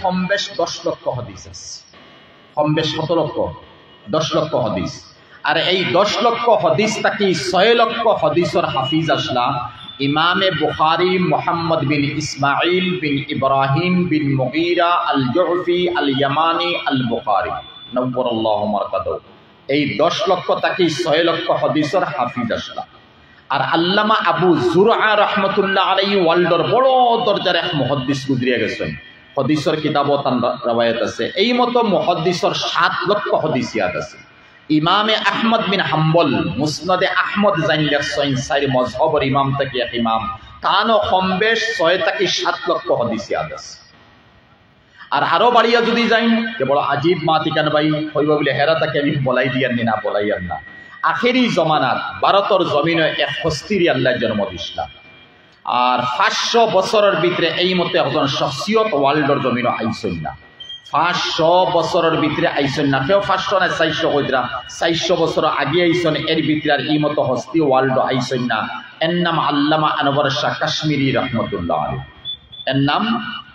কম বেশ 10 লক্ষ হাদিস আছে, কম বেশ কত লক্ষ? 10 লক্ষ হাদিস। আর এই 10 লক্ষ হাদিস থাকি 6 লক্ষ হাদিসের হাফিজ আসলা ইমামে বুখারী মুহাম্মদ বিন ইসমাইল বিন ইব্রাহিম বিন মুগীরা আল জুফি আল ইয়ামানি আল বুখারী নব্বরাল্লাহু মারকাদাহু। এই 10 লক্ষ থাকি 6 লক্ষ হাদিসের হাফিজ আসলা। আর আল্লামা আবু জুরআ রাহমাতুল্লাহ আলাইহি ওয়ার্ল্ডের বড় দরজার এক মুহাদ্দিস গুজরিয়া গেছেন, হাদিসের কিতাবও তার রওয়ায়াত আছে। এই মতো মুহাদ্দিসের 7 লক্ষ হাদিসিয়াত আছে। ইমামে আহমদ বিন হাম্বল মুসনাদে আহমদ জাইন লেখছেন 4 মাযহাবের ইমাম থেকে এক ইমাম, তানও কম বেশ 6 থেকে 7 লক্ষ হাদিসিয়াত আছে। আর আরো বাড়িয়া যদি যাই যে বড় আজীব মাতিকান ভাই হইব বলে হেরা তাকে আমি বলাই দিয়ান না, বলাইয়ান না। আখেরি জমানাত ভারতের জমিনে এক হস্তির আল্লাহ জন্ম দিছিলাম। আর 500 বছরের ভিতরে এই মতো একজন শখসিয়ত ওয়ার্ল্ডের জমিনে আইসন না। 500 বছরের ভিতরে আইসন না, কেউ 500 না 400 কইরা 400 বছর আগে আইসন। এর ভিতরে আর এই মতো হস্তি ওয়ার্ল্ড আইসন না। এর নাম আল্লামা আনওয়ার শাহ কাশ্মীরি রহমতুল্লাহ আলাইহি। এর নাম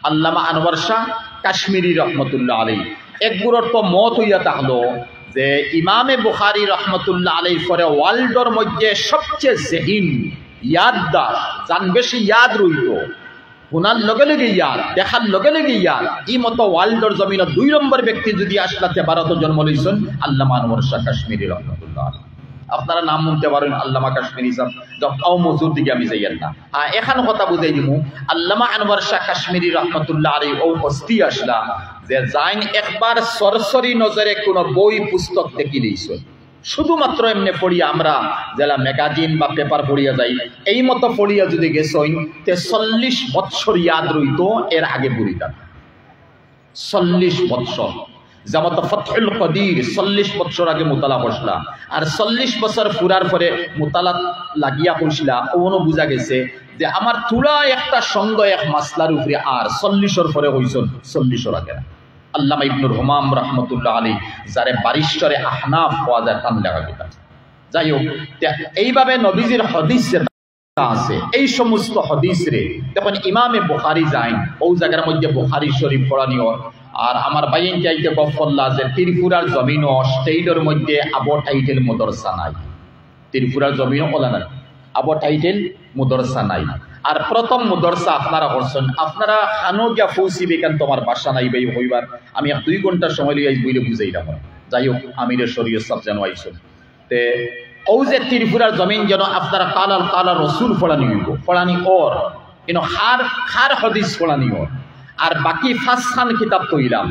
আল্লামা আনওয়ার শাহ কাশ্মীরি রহমতুল্লাহ আলাইহি। একগুলোর তো মত হইয়া থাকলো যে ইমামে বুখারী রহমতুল্লাহ আলাইহি পরে ওয়ার্ল্ডের মধ্যে সবচেয়ে জহিন ইয়াদদার, যান বেশি ইয়াদ রইত, শোনার লগে লগে ইয়াদ, দেখার লগে লগে ইয়াদ, এই মতো ওয়ার্ল্ডের জমিনে 2 নম্বর ব্যক্তি যদি আসলাতে ভারতে জন্ম লইছেন আল্লামা আনওয়ার শাহ কাশ্মীরি রহমতুল্লাহ আলাইহি। আপনারা নাম শুনতে পারেন আল্লামা কাশ্মীরি সাহেব, যখন মজুর দিকে আমি যাইয়েন না। এখানে কথা বুঝাই দিব, আল্লামা আনওয়ার শাহ কাশ্মীরি রহমতুল্লাহ আলাইহি ও হস্তি আসলা যে যাইন একবার সরসরি নজরে কোনো বই পুস্তক দেখি দিয়েছেন, শুধুমাত্র এমনি পড়িয়া আমরা যারা ম্যাগাজিন বা পেপার পড়িয়া যাই এই মতো পড়িয়া যদি গেছইন তে 40 বৎসর ইয়াদ রইত, এর আগে পড়িতাম 40 বৎসর। যেমন ফতহুল কদির 40 বছর আগে মোতালা বসলা, আর 40 বছর পুরার পরে মোতালা লাগিয়া পড়ছিলা, ওনো বুঝা গেছে যে আমার তুলা একটা সঙ্গ এক মাসলার উপরে আর 40-এর পরে হইছেন 40-এর আগে। আল্লামা ইবনুল হুমাম রহমতুল্লাহ আলাইহি যারে বারিস্টারে আহনাফ পাওয়া যায় তান লেখা কিতাব। যাই হোক, এইভাবে নবীজির হাদিস আছে, এই সমস্ত হাদিস রে যখন ইমামে বুখারী যাইন ও জায়গার মধ্যে বুখারী শরীফ পড়ানিও। আর আমার বাইন চাইতে গফল্লা যে ত্রিপুরার জমিনও স্টেটের মধ্যে আবো টাইটেল মাদ্রাসা নাই, ত্রিপুরার জমিনও বলা না আবো টাইটেল মাদ্রাসা নাই। আর প্রথম মাদ্রাসা আপনারা করছেন, আপনারা খানো গিয়া পৌঁছিবে কেন তোমার বাসা নাই ভাই হইবার, আমি 2 ঘন্টা সময় লিয়ে বইলে বুঝাইলাম। যাই হোক, আমিরের শরীয়ত সব যেন আইসুন তে ও যে ত্রিপুরার জমিন যেন আপনারা কালাল কালা রসুল পড়ানি হইব, পড়ানি ওর কিন্তু খার হাদিস পড়ানি ওর। আর বাকি 5খান কিতাব কইলাম,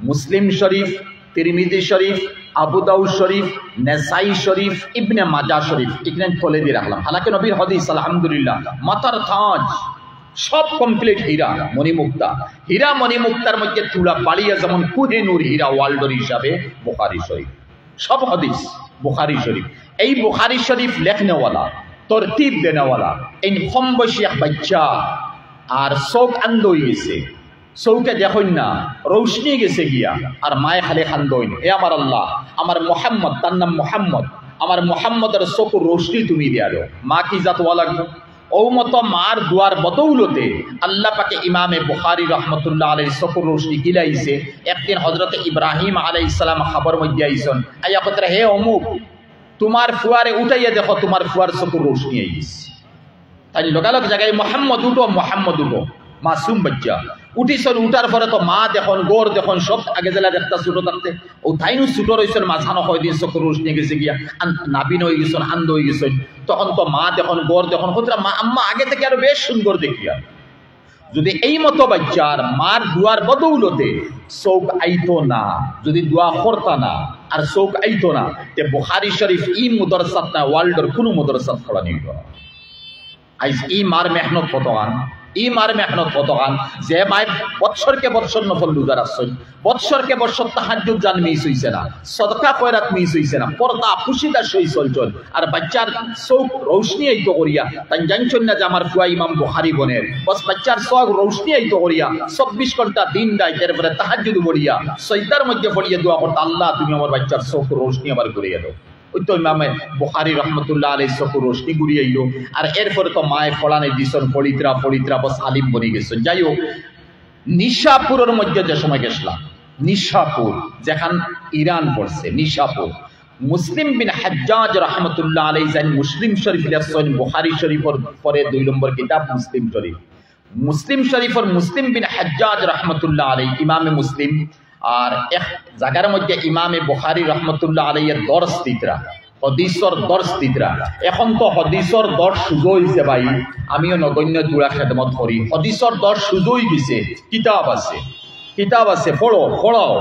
মুসলিম শরীফ, তিরমিজি শরীফ, আবু দাউদ শরীফ, নেসাই শরীফ, ইবনে মাজাহ শরীফ, এখানে ফলে দিয়ে রাখলাম। হালাকে নবীর হাদিস আলহামদুলিল্লাহ মাথার তাজ সব কমপ্লিট হীরা মণিমুক্তা। হীরা মণিমুক্তার মধ্যে তুলা বাড়িয়া যেমন কুহেনুর হীরা ওয়ার্ল্ডের হিসাবে বুখারী শরীফ, সব হাদিস বুখারী শরীফ। এই বুখারী শরীফ লেখনেওয়ালা, তরতিব দেনেওয়ালা এই কম বয়সী এক বাচ্চা আর চোখ আন্দ হয়ে গেছে, চৌকে দেখুন না রৌশনি গেছে গিয়া, আর মায়ে খালি খান্দইন, এ আমার আল্লাহ, আমার মোহাম্মদ, তার নাম মোহাম্মদ, আমার মোহাম্মদের চকুর রৌশনি তুমি দিয়া দাও। মা কি জাত ওয়া লাগবে? ও মতো মার দুয়ার বদৌলতে আল্লাহ পাকে ইমামে বুখারী রহমতুল্লাহ আলাইহি চকুর রৌশনি গিলাইছে। একদিন হযরতে ইব্রাহিম আলাইহিস সালাম খবর মধ্যে আইছেন, আইয়া কতরে হে অমুক, তোমার ফুয়ারে উঠাইয়া দেখো তোমার ফুয়ার চকুর রৌশনি আইছে। তাই লগালগ জায়গায় মোহাম্মদ উঠো, মোহাম্মদ উঠো, মাসুম বাচ্চা উঠিছন। উঠার পরে তো মা দেখুন, গোর দেখুন, সব আগে জেলা দেখতা ছোট থাকতে ও তাইনু ছোট রয়েছেন, মাঝানো হয় দিন চকুর রোশনি গেছে গিয়া নাবিন হয়ে গেছেন, আন্দ হয়ে গেছেন। তখন তো মা দেখুন, গোর দেখুন, কতটা মা আম্মা আগে থেকে আরো বেশ সুন্দর দেখিয়া। যদি এই মতো বাচ্চার মার দুয়ার বদৌলতে চৌক আইতো না, যদি দোয়া করতা না আর চৌক আইতো না, তে বুখারী শরীফ ই মুদরসাত না ওয়ার্ল্ডের কোনো মুদরসাত খোলা নিব। আইজ ই মার মেহনত কতগান, ই মার মেহনত কতগান, যে মায়ের বৎসরকে বৎসর নফল রোজা রাখছেন, বৎসরকে বৎসর তাহাজ্জুদ জান মিস হইছে না, সদকা খয়রাত মিস হইছে না, পর্দা পুশিদা সই চলচল। আর বাচ্চার চোখ রৌশনি আইতো করিয়া তাই জানছেন না যে আমার ফুয়া ইমাম বুখারী বনের, বস বাচ্চার চোখ রৌশনি আইতো করিয়া 24 ঘন্টা দিন রাত এরপরে তাহাজ্জুদ পড়িয়া সজদার মধ্যে পড়িয়া দোয়া করতে, আল্লাহ তুমি আমার বাচ্চার চোখ রৌশনি আবার করিয়া দাও। ওই তো ইমামে বুখারী রহমতুল্লাহ আলাইহি চকুর রোশনি ঘুরিয়ে আইলো। আর এরপরে তো মায়ে ফলানে দিছেন, পড়িত্রা পড়িত্রা বস আলিম বনি গেছেন। যাই হোক, নিশাপুরের মধ্যে যে সময় গেছিলাম, নিশাপুর যেখান ইরান পড়ছে, নিশাপুর, মুসলিম বিন হাজ্জাজ রহমতুল্লাহ আলাইহি যান মুসলিম শরীফ লেখছেন, বুখারী শরীফের পরে 2 নম্বর কিতাব মুসলিম শরীফ। মুসলিম শরীফের মুসলিম বিন হাজ্জাজ রহমতুল্লাহ আলাইহি ইমামে মুসলিম, আর এক জায়গার মধ্যে ইমামে বুখারী রহমতুল্লাহ আলাইহি দর্স দিতরা, হদিসর দর্স দিতরা। এখন তো হদিসর দর্স সুযোগ হইছে ভাই, আমিও নগণ্য জোড়া খেদমত করি, হদিসর দর্স সুযোগ গেছে, কিতাব আছে, কিতাব আছে, পড়ো পড়াও,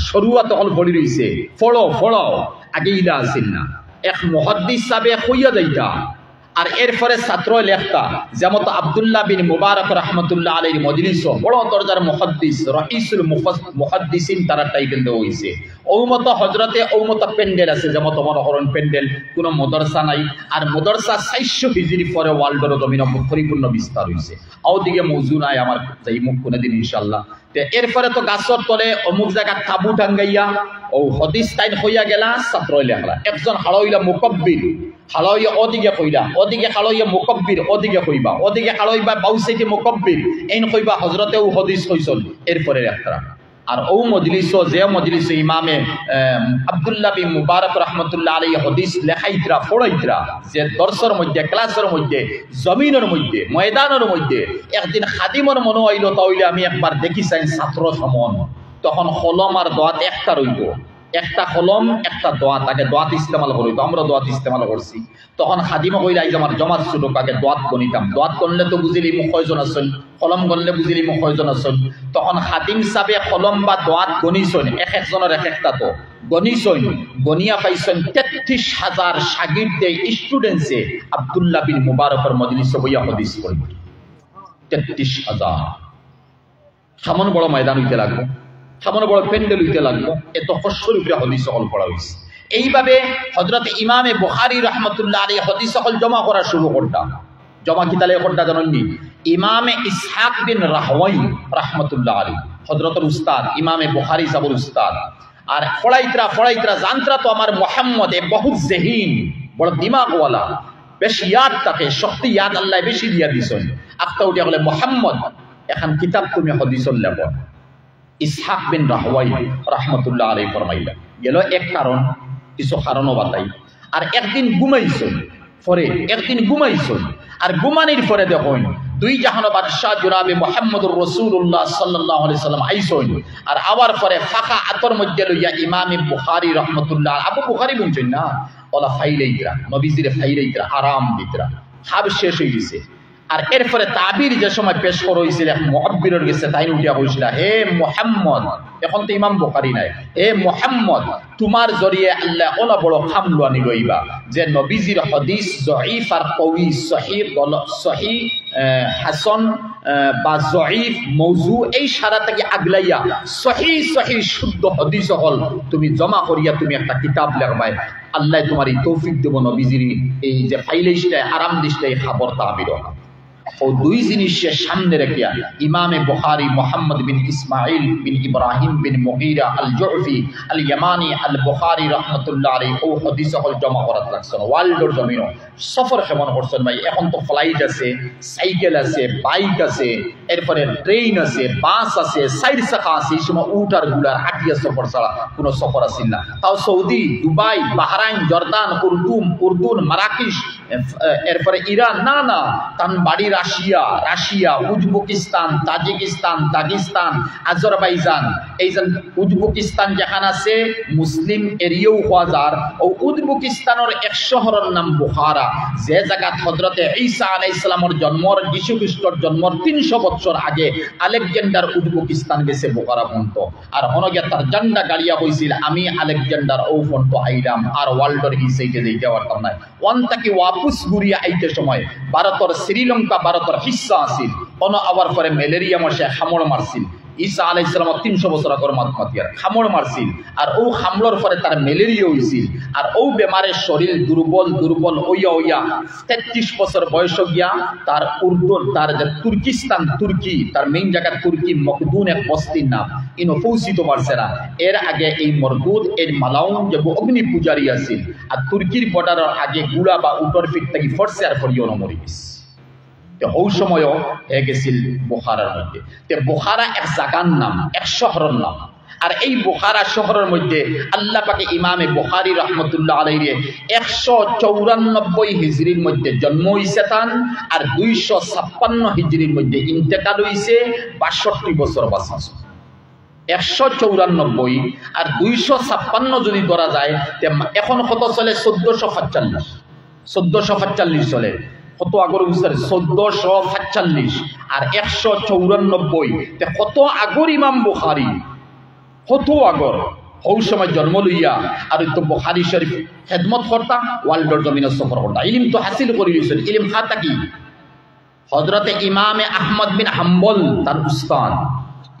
শুরুয়াত অল পড়ি রইছে, পড়ো পড়াও, আগে ইলা আসিল না। এক মুহাদ্দিস সাহেব কইয়া যাইতা, আর এরপরে ছাত্র লেখতা, যেমন আব্দুল্লাহ বিন মুবারক রহমতুল্লাহ আলাইহির মজলিস বড় দরজার মুহাদ্দিস, রাইসুল মুহাদ্দিসিন তারা টাইটেল দেওয়া হয়েছে। ঔমত হজরতে ঔমত পেন্ডেল আছে, যেমন মনোহরণ পেন্ডেল, কোনো মদরসা নাই, আর মদরসা 400 হিজরি পরে ওয়ার্ল্ডের জমিন পরিপূর্ণ বিস্তার হয়েছে। আওদিকে মৌজু নাই আমার, যাই মুখ কোনোদিন ইনশাল্লাহ। এরপরে তো গাছর তলে অমুক জায়গা তাবু টাঙ্গাইয়া ও হদিস টাইন হইয়া গেলা, ছাত্র লেখলা, একজন হাড়ইলা মুকব্বির, হাড়ইয়া ওদিকে কইলা, ওদিকে হাড়ইয়া মুকব্বির, ওদিকে কইবা, ওদিকে হাড়ইবা বাউসাইতে মুকব্বির, এইন কইবা হজরতেও হদিস হইছল, এরপরে একটা। আর ও মজলিস, যে মজলিস ইমামে আব্দুল্লাহ বিন মুবারক রহমতুল্লাহ আলাইহি হদিস লেখাইতরা, পড়াইতরা, যে দর্শর মধ্যে, ক্লাসের মধ্যে, জমিনের মধ্যে, ময়দানের মধ্যে, একদিন খাদিমর মনে হইল, তাইলে আমি একবার দেখি চাই ছাত্র সমন, তখন কলম আর দোয়াত একটা রইব, একটা কলম একটা দোয়াত, আগে দোয়াত ইস্তেমাল করিত, আমরা দোয়াত ইস্তেমাল করছি। তখন খাদিমা কইলা, এই যে আমার জমাত ছিল, আগে দোয়াত গণিতাম, দোয়াত গণলে তো বুঝিলি মুখ কয়জন আসল, কলম গণলে বুঝিলি মুখ কয়জন আসল। তখন খাদিম সাহেবে কলম বা দোয়াত গণিছন, এক একজনের এক একটা, তো গণিছন, গনিয়া পাইছেন 33,000 শাগির্দে, স্টুডেন্টসে আব্দুল্লাহ বিন মুবারকের মজলিসে বইয়া হদিস পড়িব, 33,000। সামনে বড় ময়দান হইতে লাগলো, সামনে বড় প্যান্ডেল হইতে লাগলো, এত কষ্টের উপরে হদিস সকল পড়া হয়েছে। এইভাবে হযরত ইমামে বুখারী রাহমাতুল্লাহ আলাইহি হদিস সকল জমা করা শুরু করতাম। জমা কিতালে করতা জানেননি, ইমামে ইসহাক বিন রাহওয়াই রাহমাতুল্লাহ আলাইহি, হযরতের উস্তাদ, ইমামে বুখারী সাহেবের উস্তাদ। আর ফড়াইতরা জানতরা তো আমার মুহাম্মদ এ বহুত জহিন, বড় দিমাগওয়ালা, বেশি ইয়াদ থাকে, শক্তি ইয়াদ আল্লাহ বেশি দিয়া দিছেন। আফতা উঠিয়া বলে, মুহাম্মদ এখন কিতাব তুমি হদিসল লেখো। ইসহাক বিন রাহওয়াই রাহমাতুল্লাহ আলাইহি ফরমাইলা, গেল এক কারণ, কিছু কারণও বাতাই। আর একদিন ঘুমাইছেন, পরে একদিন ঘুমাইছেন, আর ঘুমানির পরে দেখুন দুই জাহানো বাদশাহ জনাবে মুহাম্মদুর রাসূলুল্লাহ সাল্লাল্লাহু আলাইহি সাল্লাম আইছেন। আর আওয়ার পরে ফাঁকা আতর মধ্যে লইয়া ইমামে বুখারী রাহমাতুল্লাহ, আবু বুখারী বলছেন না, ওলা ফাইলাইতরা, নবীজিরে ফাইলাইতরা, আরাম দিতরা, খাব শেষ হয়ে গেছে। আর এরপরে তাবির যে সময় পেশ করা হয়েছিল, মুআব্বিরের গেছে, তাই উঠিয়া কইছিল, হে মুহাম্মদ, এখন তো ইমাম বুখারী নাই, হে মুহাম্মদ, তোমার জরিয়ে আল্লাহ ওলা বড় খামলু আনি লইবা, যে নবীজির হাদিস জয়ীফ আর কওয়ি, সহিহ সহিহ হাসান বা জয়ীফ মওযু, এই সারা থেকে আগলাইয়া সহিহ শুদ্ধ হাদিস হল তুমি জমা করিয়া তুমি একটা কিতাব লিখবাই, আল্লাহ তোমার এই তৌফিক দেব, নবীজির এই যে ফাইলাইশটা আরাম দিশটা এই খবর তাবির। ও দুই জিনিসের সামনে রেখিয়া ইমামে বুখারী মুহাম্মদ বিন ইসমাইল বিন ইব্রাহিম বিন মুগীরা আল জুফি আল ইয়ামানি আল বুখারী রাহমাতুল্লাহ আলাইহি ও হাদিস হল জমা করাত লাগছেন। ওয়ার্ল্ডের জমিন সফর কেমন করছেন ভাই, এখন তো ফ্লাইট আছে, সাইকেল আছে, বাইক আছে, এরপরে ট্রেন আছে, বাস আছে, সাইড চাকা আছে, এই সময় উট আর গুলার হাটিয়া সফর ছাড়া কোনো সফর আসিল না। তাও সৌদি, দুবাই, বাহরাইন, জর্দান, উর্দুন, মারাকিশ, এরপরে ইরান, না না, তান বাড়ি রাশিয়া, উজবেকিস্তান, তাজিকিস্তান, দাগিস্তান, আজারবাইজান। এই যে উজবেকিস্তান যেখানে আছে মুসলিম এরিয়াও হাজার, ও উজবেকিস্তানের এক শহরের নাম বুখারা, যে জায়গা হযরতে ঈসা আলাইহিস সালামের জন্মর, যীশু খ্রিস্টর জন্মর 300 বছর আগে আলেকজান্ডার উজবেকিস্তান গেছে বুখারা পর্যন্ত। আর হনগে তার জান্ডা গাড়িয়া হয়েছিল, আমি আলেকজান্ডার ও পর্যন্ত আইলাম, আর ওয়ার্ল্ডের এই সাইডে যাইতে পারতাম না। ওয়ান তাকে ওয়াপুস ঘুরিয়া আইতে সময় ভারতের শ্রীলঙ্কা, ভারতের হিস্সা আসিল, অন আবার পরে ম্যালেরিয়া মশে হামড় মারছিল। ঈসা আলাইহিস সালাম 300 বছর আগর মাতমাতিয়ার হামড় মারছিল, আর ও হামলর পরে তার ম্যালেরিয়া হয়েছিল। আর ও বেমারের শরীর দুর্বল হইয়া 33 বছর বয়স গিয়া তার উর্দুর, তার যে তুর্কিস্তান, তুর্কি, তার মেইন জায়গা তুর্কি, মকদুন এক বস্তির নাম, ইনো পৌঁছিত পারছে না। এর আগে এই মরদুদ এর মালাউন যে অগ্নি পূজারী আছিল, আর তুর্কির বর্ডারের আগে গুড়া বা উটর ফিট থেকে ফরছে, আর ফরিও মরি গেছে। ও সময়ও হয়ে গেছিল বুখারার মধ্যে। বুখারা এক জায়গার নাম, এক শহরের নাম। আর এই বুখারা শহরের মধ্যে আল্লাহ পাকে ইমামে বুখারী রাহমাতুল্লাহ আলাইহি 194 হিজরির মধ্যে জন্ম হইছে তান, আর 256 হিজরির মধ্যে ইন্তেকাল হইছে। 62 বছর বাঁচছে। 194 আর 256 যদি ধরা যায়, এখন কত চলে? 1445 চলে। কত আগর বুঝতে 1445 আর 194, কত আগর ইমাম বুখারী, কত আগর হৌ সময় জন্ম লইয়া আর তো বুখারী শরীফ খেদমত করতা, ওয়ার্ল্ডর জমিনে সফর করতা, ইলম তো হাসিল করে লইছেন। ইলম খাতা কি? হযরতে ইমামে আহমদ বিন হাম্বল তার উস্তাদ,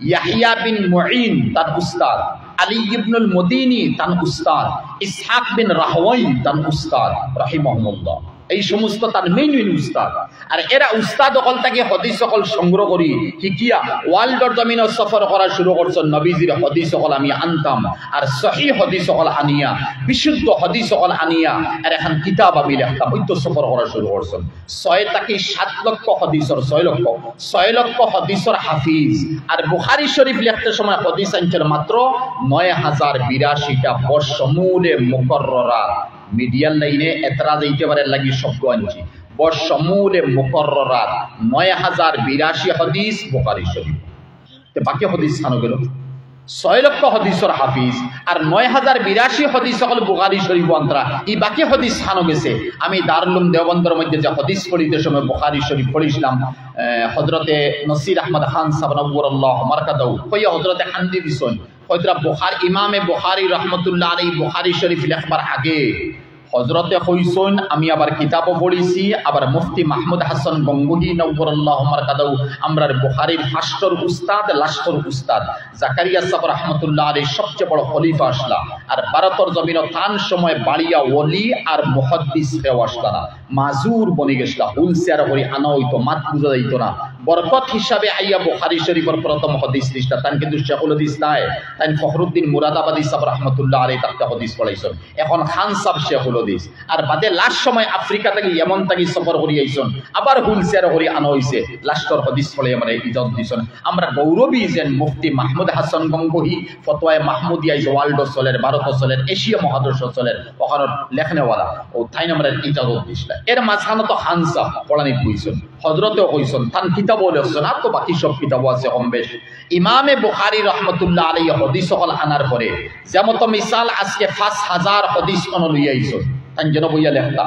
ইয়াহইয়া বিন মুঈন তার উস্তাদ, আলী ইবনুল মদিনী তার উস্তাদ, ইসহাক বিন রাহওয়াই তার উস্তাদ রাহিমাহুল্লাহ। এই সমস্ত তার মেইন উস্তাদ। আর এরা উস্তাদ সকল থেকে হদিস সকল সংগ্রহ করি শিকিয়া ওয়ার্ল্ডর জমিনে সফর করা শুরু করছেন। নবীজির হদিস সকল আমি আনতাম, আর সহিহ হদিস সকল আনিয়া, বিশুদ্ধ হদিস সকল আনিয়া আর এখন কিতাব আমি লিখতাম। ওই তো সফর করা শুরু করছেন। 6 থেকে 7 লক্ষ হদিসর 6 লক্ষ হদিসর হাফিজ। আর বুখারী শরীফ লিখতে সময় হদিস আনছেন মাত্র 9082টা বর্ষমূলে মুকরররা। মিডিয়াল লাইনে এতরাজ এইতে পারে লাগি শব্দ আনছি। বর্ষমূলে মুকরররাত 9082 হদিস বুখারী শরীফ। বাকি হদিস ছানো গেল 6 লক্ষ হদিসর হাফিজ, আর 9082 হদিস সকল বুখারী শরীফ অন্তরা। এই বাকি হদিস ছানো গেছে। আমি দারুল উলুম দেওবন্দের মধ্যে যে হদিস পড়িতে সময় বুখারী শরীফ পড়িছিলাম, হযরতে নসির আহমদ খান সাহেব নওয়ারাল্লাহু মারকাদাহু কইয়া হযরতে হান্দি দিছেন। হযরত বুখারী ইমামে বুখারী রাহমাতুল্লাহ আলাইহি বুখারী শরীফ লেখবার আগে হযরতে কইছেন, আমি আবার কিতাবও পড়িছি, আবার মুফতি মাহমুদ হাসান গঙ্গুহি নওয়ারাল্লাহু মারকাদাহু আমরার বুখারীর ফার্স্টর উস্তাদ, লাস্টর উস্তাদ জাকারিয়া সাহেব রাহমাতুল্লাহ আলাইহি সবচেয়ে বড় খলিফা আসলা। আর ভারতের জমিন তান সময় বাড়িয়া ওলি আর মুহাদ্দিস কেউ আসলা না, মাজুর বনি গেছলা। হুলসেয়ার করে আনা হইতো, মাত বুঝা যাইত না। বরকত হিসাবে আইয়া বুখারী শরীফের প্রথম হদিস লিস্টা তান কিন্তু শেখুল হাদিস নাই, তাই ফখরুদ্দিন মুরাদাবাদী সাহেব রাহমাতুল্লাহ আলাইহি তাকে হদিস পড়াইছেন। এখন খান সাহেব শেখুল হাদিস। আর বাদে লাস্ট সময় আফ্রিকা থেকে ইয়েমন থেকে সফর করি আইছেন, আবার হুলসেয়ার করে আনা হইছে। লাস্টর হদিস পড়ে মানে ইজাজত দিছেন। আমরা গৌরবী যেন মুফতি মাহমুদ হাসান গঙ্গুহি ফতোয়ায়ে মাহমুদিয়া ওয়ার্ল্ড চলের, ভারত চলের, এশিয়া মহাদেশ চলের ওখানে লেখনেওয়ালা ও তাই আমরা ইজাজত দিছিল। এর মাঝখানে তো খান সাহেব পড়ানি কইছেন, হযরতেও কইছেন, তান কিতাবও লেখছেন, আর তো বাকি সব কিতাবও আছে কম বেশ। ইমামে বুখারী রাহমাতুল্লাহ আলাইহি হদিস সকল আনার পরে যেমন মিসাল আজকে 5000 হদিস অনুলইয়া আইছেন, তাই যেন বইয়া লেখতা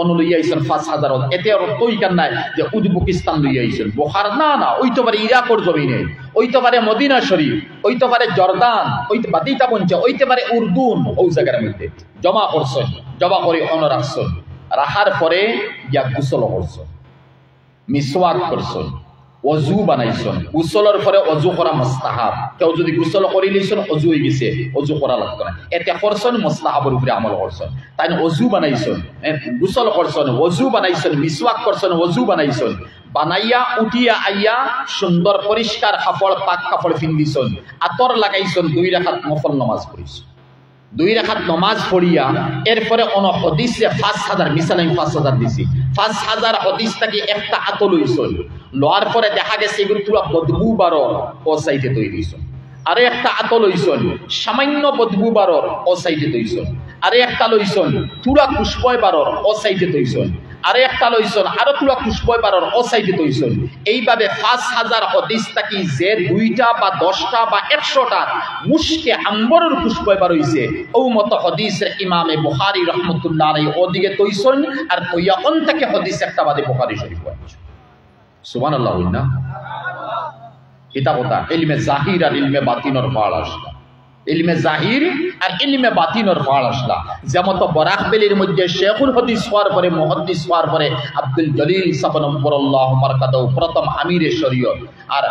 অনুলইয়া আইছেন 5000। এতে আর তৈ কান নাই যে উজবেকিস্তান লইয়া আইছেন বুখার, না না, ওই তো পারে ইরাকর জমিনে, ওই তো পারে মদিনা শরীফ, ওই তো পারে জর্দান, ওই তো বাদিতা পঞ্চে, ওই তো পারে উর্দুন। ওই জায়গার মধ্যে জমা করছেন, জমা করে অন রাখছেন। রাখার পরে গিয়া গোসল করছেন, মিসওয়াক করছেন, অজু বানাইছেন। গোসলের পরে অজু করা মুস্তাহাব। কেউ যদি গোসল করে লিছেন অজু হয়ে গেছে, অজু করা লাগতো না। এতে করছেন মুস্তাহাবের উপরে আমল করছেন। তাই অজু বানাইছেন, গোসল করছেন, অজু বানাইছেন, মিসওয়াক করছেন, অজু বানাইছেন। বানাইয়া উঠিয়া আইয়া সুন্দর পরিষ্কার কাপড়, পাক কাপড় পিন্দিছেন, আতর লাগাইছেন, 2 রাকাত নফল নামাজ পড়িছেন। 2 রাকাত নামাজ পড়িয়া এরপরে অন হদিসে 5000 মিসাল আমি 5000 দিছি, 5000 হদিস থেকে একটা আতল হইছিল। লওয়ার পরে দেখা গেছে এগুলো পুরো বদবু বারর ও সাইডে তৈরি হইছিল। আরে একটা আতল হইছিল সামান্য বদবু বারর ও সাইডে তৈরি। আরে একটা লইছন পুরা খুশবয় বারর ও সাইডে তৈরি। আরে একটা লইছন আরো পুরা খুশবয় বারর ও সাইডে তৈরি। এইভাবে 5000 হদিস থাকি যে 2টা বা 10টা বা 100টা মুশকে আম্বরের খুশবয় বার হইছে, ও মত হদিসের ইমামে বুখারী রাহমাতুল্লাহ আলাইহি ওদিকে তৈরি। আর কইয়া অন থেকে হদিস একটা বাদে বুখারী শরীফ আছে। সুবহানাল্লাহ না? এটা কথা ইলমে জাহির আর ইলমে বাতিনের ফাড় আসলা, ইলমে জাহির আর ইলমে বাতিনের ফাড় আসলা। যেমন তো বরাকবেলির মধ্যে শেখুল হাদিস হওয়ার পরে, মুহাদ্দিস হওয়ার পরে আব্দুল জলিল সাহেব নওয়ারাল্লাহু মারকাদাহু প্রথম আমিরে শরীয়ত, আর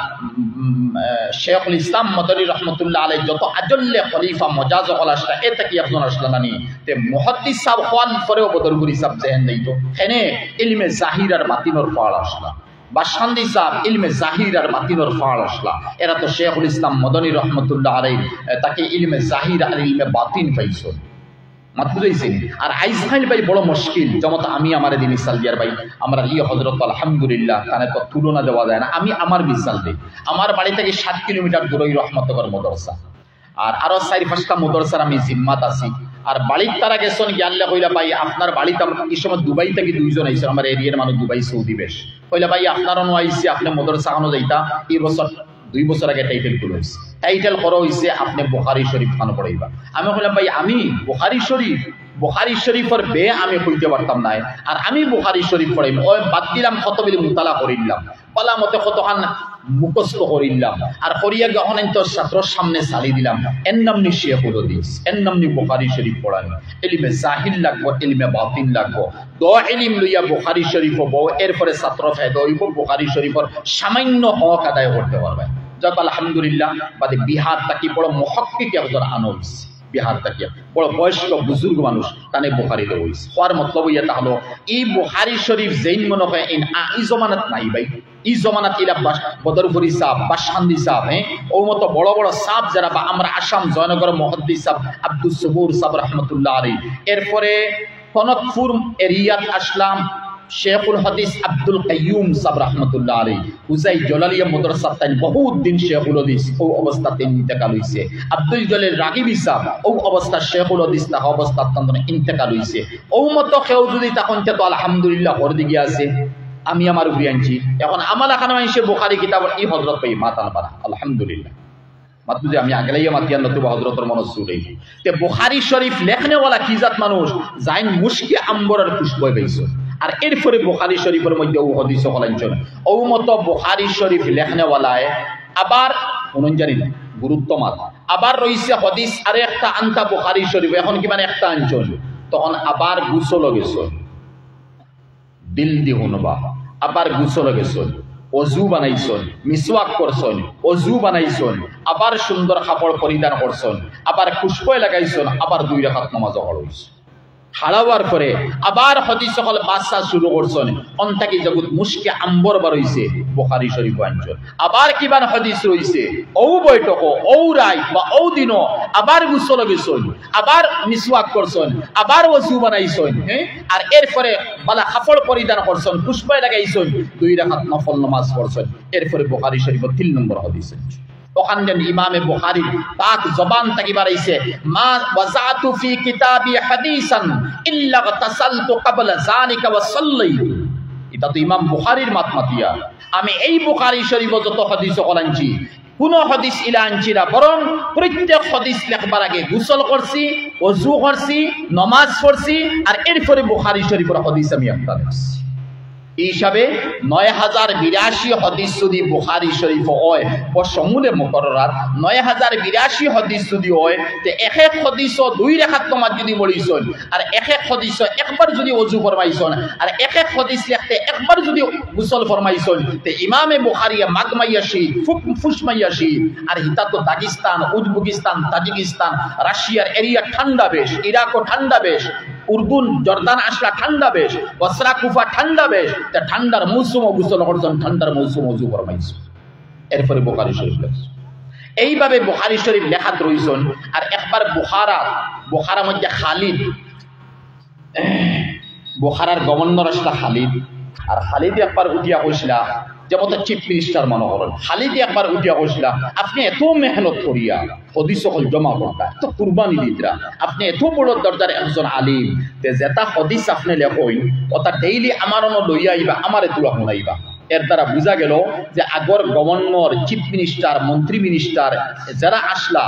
শেখুল ইসলাম মদনী রহমতুল্লাহ আলাইহি যত আজল্লে খলিফা মজাজ হল আসলা, এ থেকে একজন আসলা নানি তে মুহাদ্দিস সাহেব হওয়ার পরেও বদরগুরি সাহেব জেহেন দিত। হেনে ইলমে জাহির আর বাতিনের ফাড় আসলা। বাসখান্দি সাহেব ইলমে জাহির আর বাতিনের ফাড় আসলা। এরা তো শেখুল ইসলাম মদনী রহমতুল্লাহ আলাইহি তাকে ইলমে জাহির আর ইলমে বাতিন পাইছেন। মাত বুঝাইছেন। আর আইজ খাইল ভাই বড় মুশকিল, যেমন আমি আমার দিন মিসাল দিয়ার ভাই আমরা হজরত আলহামদুলিল্লাহ তাহলে তো তুলনা দেওয়া যায় না। আমি আমার মিসাল দিই, আমার বাড়ি থেকে 7 কিলোমিটার দূরে রহমতগর মদরসা, আর আরো 4-5টা মদরসার আমি জিম্মাত আছি। আর বাড়ির তারা গেছেন গিয়াল্লা কইলা ভাই আপনার বাড়িতে এই সময় দুবাই থেকে 2জন আইসেন, আমার এরিয়ার মানুষ দুবাই সৌদি বেশ, কইলা ভাই আপনারও আইসি, আপনি মদরসা খানো যাইতা। এই বছর 2 বছর আগে টাইটেল গুলো হয়েছে, টাইটেল করা হয়েছে আপনি বুখারী শরীফ খানো পড়াইবা। আমি বললাম ভাই আমি বুখারী শরীফের বে আমি কইতে পারতাম না, আর আমি বুখারী শরীফ পড়াইব ওই বাদ দিলাম, কত বলে মুতালা করিলাম, বলা মতে কতখান মুখস্থ করিলাম, আর করিয়া যখন তো ছাত্রর সামনে চালি দিলাম, এর নামনি শেখুল হাদিস, এর নামনি বুখারী শরীফ পড়ানি। এলিমে জাহির লাগবো, এলিমে বাতিন লাগবো। এলিম লইয়া বুখারী শরীফ হবো, এরপরে ছাত্র ফায়দা হইব, বুখারী শরীফের সামান্য হক আদায় করতে পারবে। যাক আলহামদুলিল্লাহ, বাদে বিহার তাকি বড় মুহাক্কিক একজন আনন্দ, বিহার তাকিয়া বড় বয়স্ক বুজুর্গ মানুষ তানে বুখারী লইছে। হওয়ার মতলব ইয়া তাহলো এই বুখারী শরীফ যেইন মনে হয় এই জমানাত নাই ভাই, এই জমানাত ইলা বদরপুরি সাহেব, বাসখান্দি সাহেব, ও মতো বড় বড় সাহেব যারা, বা আমরা আসাম জয়নগর মুহাদ্দিস সাহেব আব্দুস সবুর সাহেব রহমতুল্লাহ আলাইহি, এরপরে কনকপুর এরিয়াত আসলাম শেখুল হাদিস আব্দুল কাইয়ুম সাহেব রহমতুল্লাহ আলাইহি, হুজাই জলালিয়া মাদ্রাসা তাই বহুত দিন শেখুল হাদিস ও অবস্থাতে ইন্তেকাল হইছে। আব্দুল জলিল রাগিবি সাহেব ও অবস্থা শেখুল হাদিস তা অবস্থা তন্দনে ইন্তেকাল হইছে। ও মত কেউ যদি তখন তো আলহামদুলিল্লাহ হর দিকে আছে, আমি আমার উপরে আনছি। এখন আমার এখানে মানুষে বুখারী কিতাব এই হযরত পাই মাতাল পারা আলহামদুলিল্লাহ, মাত্র যে আমি আগলাইয়া মাতিয়ান নতুবা হযরতের মনে সুরেই তে বুখারী শরীফ লেখনেওয়ালা কি জাত মানুষ যাইন মুশকি আম্বরের খুশবু পাইছো। আর এরপরে বুখারী শরীফের মধ্যে ও হাদিস হলাইছেন, ও মত বুখারী শরীফ লেখনেওয়ালায় আবার কোন জানি না গুরুত্ব মাত, আবার রইছে হাদিস আর একটা আনতা বুখারী শরীফ, এখন কি মানে একটা আনছন, তখন আবার গুসল গেছন, দিল দি হুনবা, আবার গুসল গেছন, অজু বানাইছন, মিসওয়াক করছন, অজু বানাইছন, আবার সুন্দর কাপড় পরিধান করছন, আবার খুশবু লাগাইছন, আবার 2 রাকাত নামাজ পড়াইছন। হারাবার পরে আবার হাদিস সকল বাসা শুরু করছেন, অন্তাকি জগৎ মুশকি আম্বর বার হইছে বুখারী শরীফ আনছেন। আবার কিবান হাদিস রইছে ও বৈঠক ও রাই বা ও দিন আবার গোসল গেছন, আবার মিসওয়াক করছেন, আবার ওযু বানাইছেন, আর এরপরে বালা কাপড় পরিধান করছেন, খুশবু লাগাইছেন, 2 রাকাত নফল নামাজ পড়ছেন। এরপরে বুখারী শরীফ 3 নম্বর হাদিস। ওখানে ইমামে বুখারী পাক জবান থেকে বাড়াইছে, মা ওয়াজাতু ফি কিতাবি হাদিসান ইল্লা তাসালতু ক্বাবলা যালিকা ওয়া সাল্লাইতু। এটা তো ইমাম বুখারীর মাতমাতিয়া। আমি এই বুখারী শরীফ যত হাদিস কলাঞ্চি, কোন হাদিস ইলা আনছি না, বরং প্রত্যেক হাদিস লেখবার আগে গোসল করছি, ওযু করছি, নামাজ পড়ছি, আর এরপরে বুখারী শরীফের হাদিস আমি একটা দেখছি। এই হিসাবে 9082 হাদিস যদি বুখারী শরীফ হয় ও সমূলে মুকররার 9082 হাদিস যদি হয়, তে এক এক হাদিস 2 রাকাত নামাজ যদি পড়িছন, আর এক এক হাদিস একবার যদি ওযু ফরমাইছন, আর এক এক হাদিস লিখতে একবার যদি গোসল ফরমাইছন, তে ইমামে বুখারী মাগমাইয়াশি ফুসমাইয়াশি। আর হিতা তো দাগিস্তান, উজবেকিস্তান, তাজিকিস্তান, রাশিয়ার এরিয়া ঠান্ডা বেশ, ইরাকও ঠান্ডা বেশ, উর্দুন জর্দান আসলা ঠান্ডা বেশ, বসরা কুফা ঠান্ডা বেশ, তা ঠান্ডার মৌসুম গোসল করছেন, ঠান্ডার মৌসুম ওযু ফরমাইছেন, এরপরে বুখারী শরীফ লেখছেন। এইভাবে বুখারী শরীফ লেখাত রইছেন। আর একবার বুখারা মধ্যে খালিদ, বুখারার গভর্নর আসলা খালিদ, আর খালিদ একবার উঠিয়া কইছিলা, যেমন চিফ মিনিস্টার মনে করেন, খালিদ একবার উঠিয়া কইছিলা, আপনি এত মেহনত করিয়া হাদিস সকল জমা করতা, এত কুরবানি দিতরা, আপনি এত বড় দরজার একজন আলিম, তে যেটা হাদিস আপনি লেখই ওটা ডেইলি আমার লইয়া আইবা, আমারে তুলা শুনাইবা। এর দ্বারা বোঝা গেল যে আগর গভর্নর, চিফ মিনিস্টার, মন্ত্রী মিনিস্টার যারা আসলা,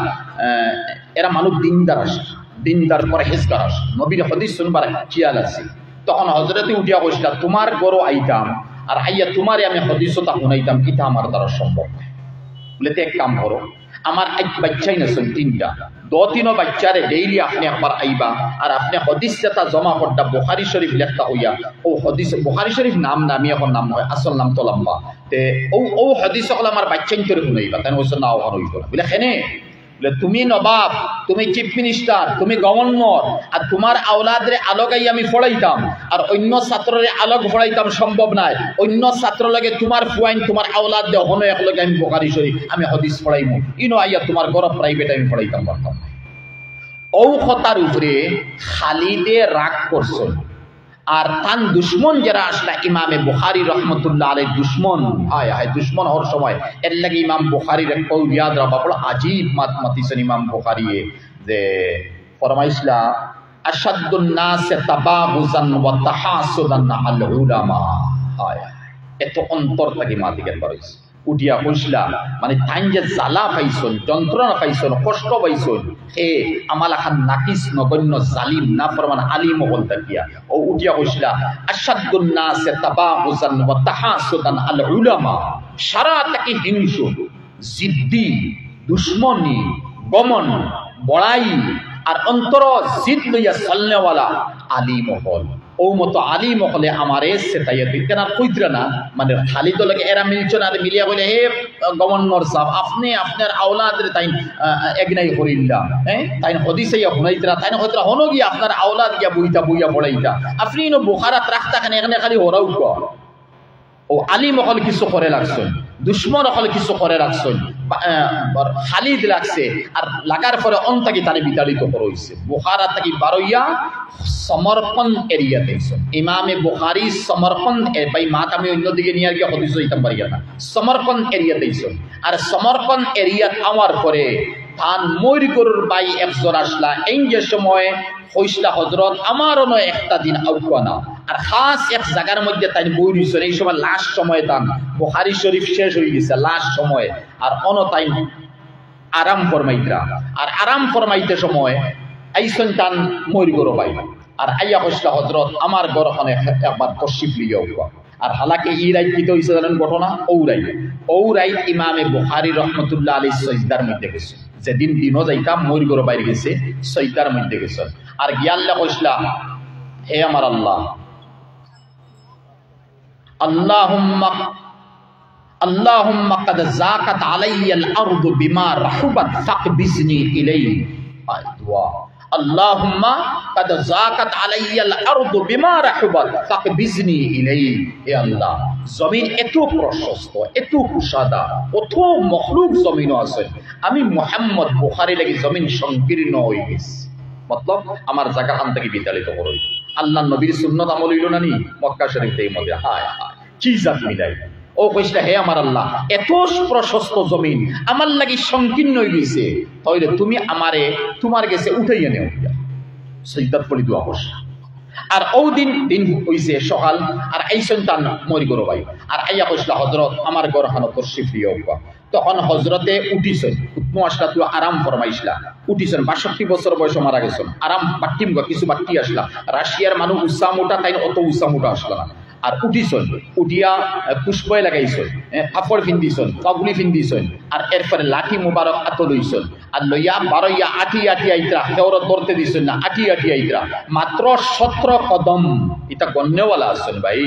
এরা মানুষ দিনদার আসে, দিনদার পরহেজগার আসে, নবীর হাদিস শুনবার খেয়াল আছে। তখন হযরতে উঠিয়া কইছিলা, তোমার গরো আইতাম আর আইয়া তোমারে আমি হাদিসটা শুনাইতাম, এটা আমার দ্বারা সম্ভব না। বলে এক কাম করো, আমার এক বাচ্চাই না শুন 3টা, 2-3 বাচ্চারে ডেইলি আপনি একবার আইবা, আর আপনি হাদিস যেটা জমা করতা বুখারী শরীফ লেখতা হইয়া, ও হাদিস বুখারী শরীফ নাম না, আমি এখন নাম হয়, আসল নাম তো লম্বা, তে ও হাদিস সকল আমার বাচ্চাই করে শুনাইবা। তাই হইছে না ওখানে হইতো না। বলে হেনে তুমি নবাব, তুমি চিফ মিনিস্টার, তুমি গভর্নর, আর তোমার আওলাদরে আলোকাই আমি পড়াইতাম, আর অন্য ছাত্ররে আলোক পড়াইতাম সম্ভব নাই। অন্য ছাত্র লাগে তোমার ফুয়াইন, তোমার আওলাদ দে হনো এক লগে আমি বুখারী শরীফ আমি হাদিস পড়াইমু, ইনো আইয়া তোমার ঘর প্রাইভেট আমি পড়াইতাম পারতাম। ও কথার উপরে খালিদে রাগ করছেন আর তান দুশ্মন যারা আসলা ইমামে বুখারী রহমতুল্লাহ আলাইহি দুশ্মন হায় হায় দুশ্মন হওয়ার সময় এর লাগে ইমাম বুখারীর এক কৌল ইয়াদ রাখবা বড় আজীব মাতিছেন ইমাম বুখারী যে ফরমাইছলা আশাদ্দুন নাস তাবাগুজান ওয়া তাহাসুদান আল উলামা। হায় এত অন্তর থেকে মাতিকেন বড়ইছে উঠিয়া কইসলা মানে তাইন যে জ্বালা পাইছন যন্ত্রণা পাইছন কষ্ট পাইছন হে আমালা খান নাকিস নগণ্য জালিম না ফরমান আলিম হল তাকিয়া ও উঠিয়া কইসলা আশাদ্দুন নাস তাবাগুজান ওয়া তাহাসুদান আল উলামা। সারা থেকে হিংসু জিদ্দি দুশ্মনী গমন বড়াই আর অন্তর জিদ লইয়া চলনেওয়ালা আলিম হল ও মতো আলিম হলে আমারে সেটাইয়া দিতেন আর কইতরা না মানে খালি তো লাগে এরা মিলছেন আর মিলিয়া বলে হে গভর্নর সাহেব আপনি আপনার আওলাদের তাই এগনাই করিল্লা হ্যাঁ তাই হদিসাইয়া হুনাইতরা তাই হতরা হনো গিয়া আপনার আওলাদ গিয়া বইতা বইয়া পড়াইতা আপনি ইনো বুখারাত রাখতা খানে এখানে খালি হরাউ ক ও আলিম হল কিছু করে লাগছেন দুশ্মন হল কিছু করে রাখছেন খালিদ লাগছে আর লাগার পরে অন্তাকে তারে বিতাড়িত করা হয়েছে বুখারা থেকে বারইয়া সমর্পণ এরিয়া দিয়েছেন ইমামে বুখারী সমর্পণ ভাই মাত আমি অন্যদিকে নিয়ে আর কি হদিস হইতাম পারি না সমর্পণ এরিয়া দিয়েছেন আর সমর্পণ এরিয়া আমার পরে তান ময়ূর গরুর বাই একজন আসলা এই যে সময় হইসলা হজরত আমারও নয় একটা দিন আউকানা আর খাস এক জায়গার মধ্যে তাই বই রইছেন এই সময় লাস্ট সময় তান বুখারী শরীফ শেষ হয়ে গেছে লাস্ট সময় আর অন তাই আরাম ফরমাইতরা আর আরাম ফরমাইতে সময় আইসন তান ময়ূর গরু বাই আর আইয়া হইসলা হজরত আমার গরখানে একবার তশরিফ লিয়া উঠবা আর হালাকে ই রাইত কি হইছে জানেন ঘটনা ও রাইত ইমামে বুখারী রহমতুল্লাহ আলাইহি সাজদার মধ্যে গেছে যেদিন দিনও যাইতাম ময়ূর গরু বাইরে গেছে সাজদার মধ্যে গেছে আর গিয়াল্লা কইসলা হে আমার আল্লাহ আল্লাহুম্মা قد زاقت علي الارض بما رحبت فاقبضني اليه دعاء اللهم قد زاقت علي الارض بما رحبت فاقبضني اليه يا الله জমিন এত প্রশস্ত এত কুশাদা কত মখলুক জমিন আছে আমি মুহাম্মদ বুখারী লাগি জমিন সংকীর্ণ হয়ে গেছে মতলব আমার জায়গা খান থেকে বিতাড়িত করই আল্লাহর নবীর সুন্নাত আমল হইল না নি মক্কা শরীফ থেকে মধ্যে হায় হায় কি জাত মিলাই ও কইসলা হে আমার আল্লাহ এত প্রশস্ত জমিন আমার লাগি সংকীর্ণ হয়ে গেছে তাইলে তুমি আমারে তোমার কাছে উঠাইয়া নেও সিজদাত পড়ি দোয়া করছ আর ও দিন হইছে সকাল আর এই সন্তান মরি গরু ভাই আর আইয়া কইসলা হযরত আমার ঘরখানে তশরিফ লিয়া তখন হজরতে উঠিছেন উৎম আসলা তুই আরাম ফরমাইসলা উঠিছেন ৬২ বছর বয়স মারা গেছেন আরাম বাট্টিম কিছু বাট্টি আসলা রাশিয়ার মানুষ উৎসাহ মোটা তাই অত উৎসাহ মোটা আসলা না আর উঠিছেন উঠিয়া পুষ্পয় লাগাইছেন কাপড় পিন্ধিছেন কাবুলি পিন্ধিছেন আর এরপরে লাঠি মুবারক আত লইছেন আর লইয়া বারইয়া আঠি আইতরা সেওর ধরতে দিছেন না আঠি আইতরা মাত্র ১৭ কদম এটা গণ্যওয়ালা আছেন ভাই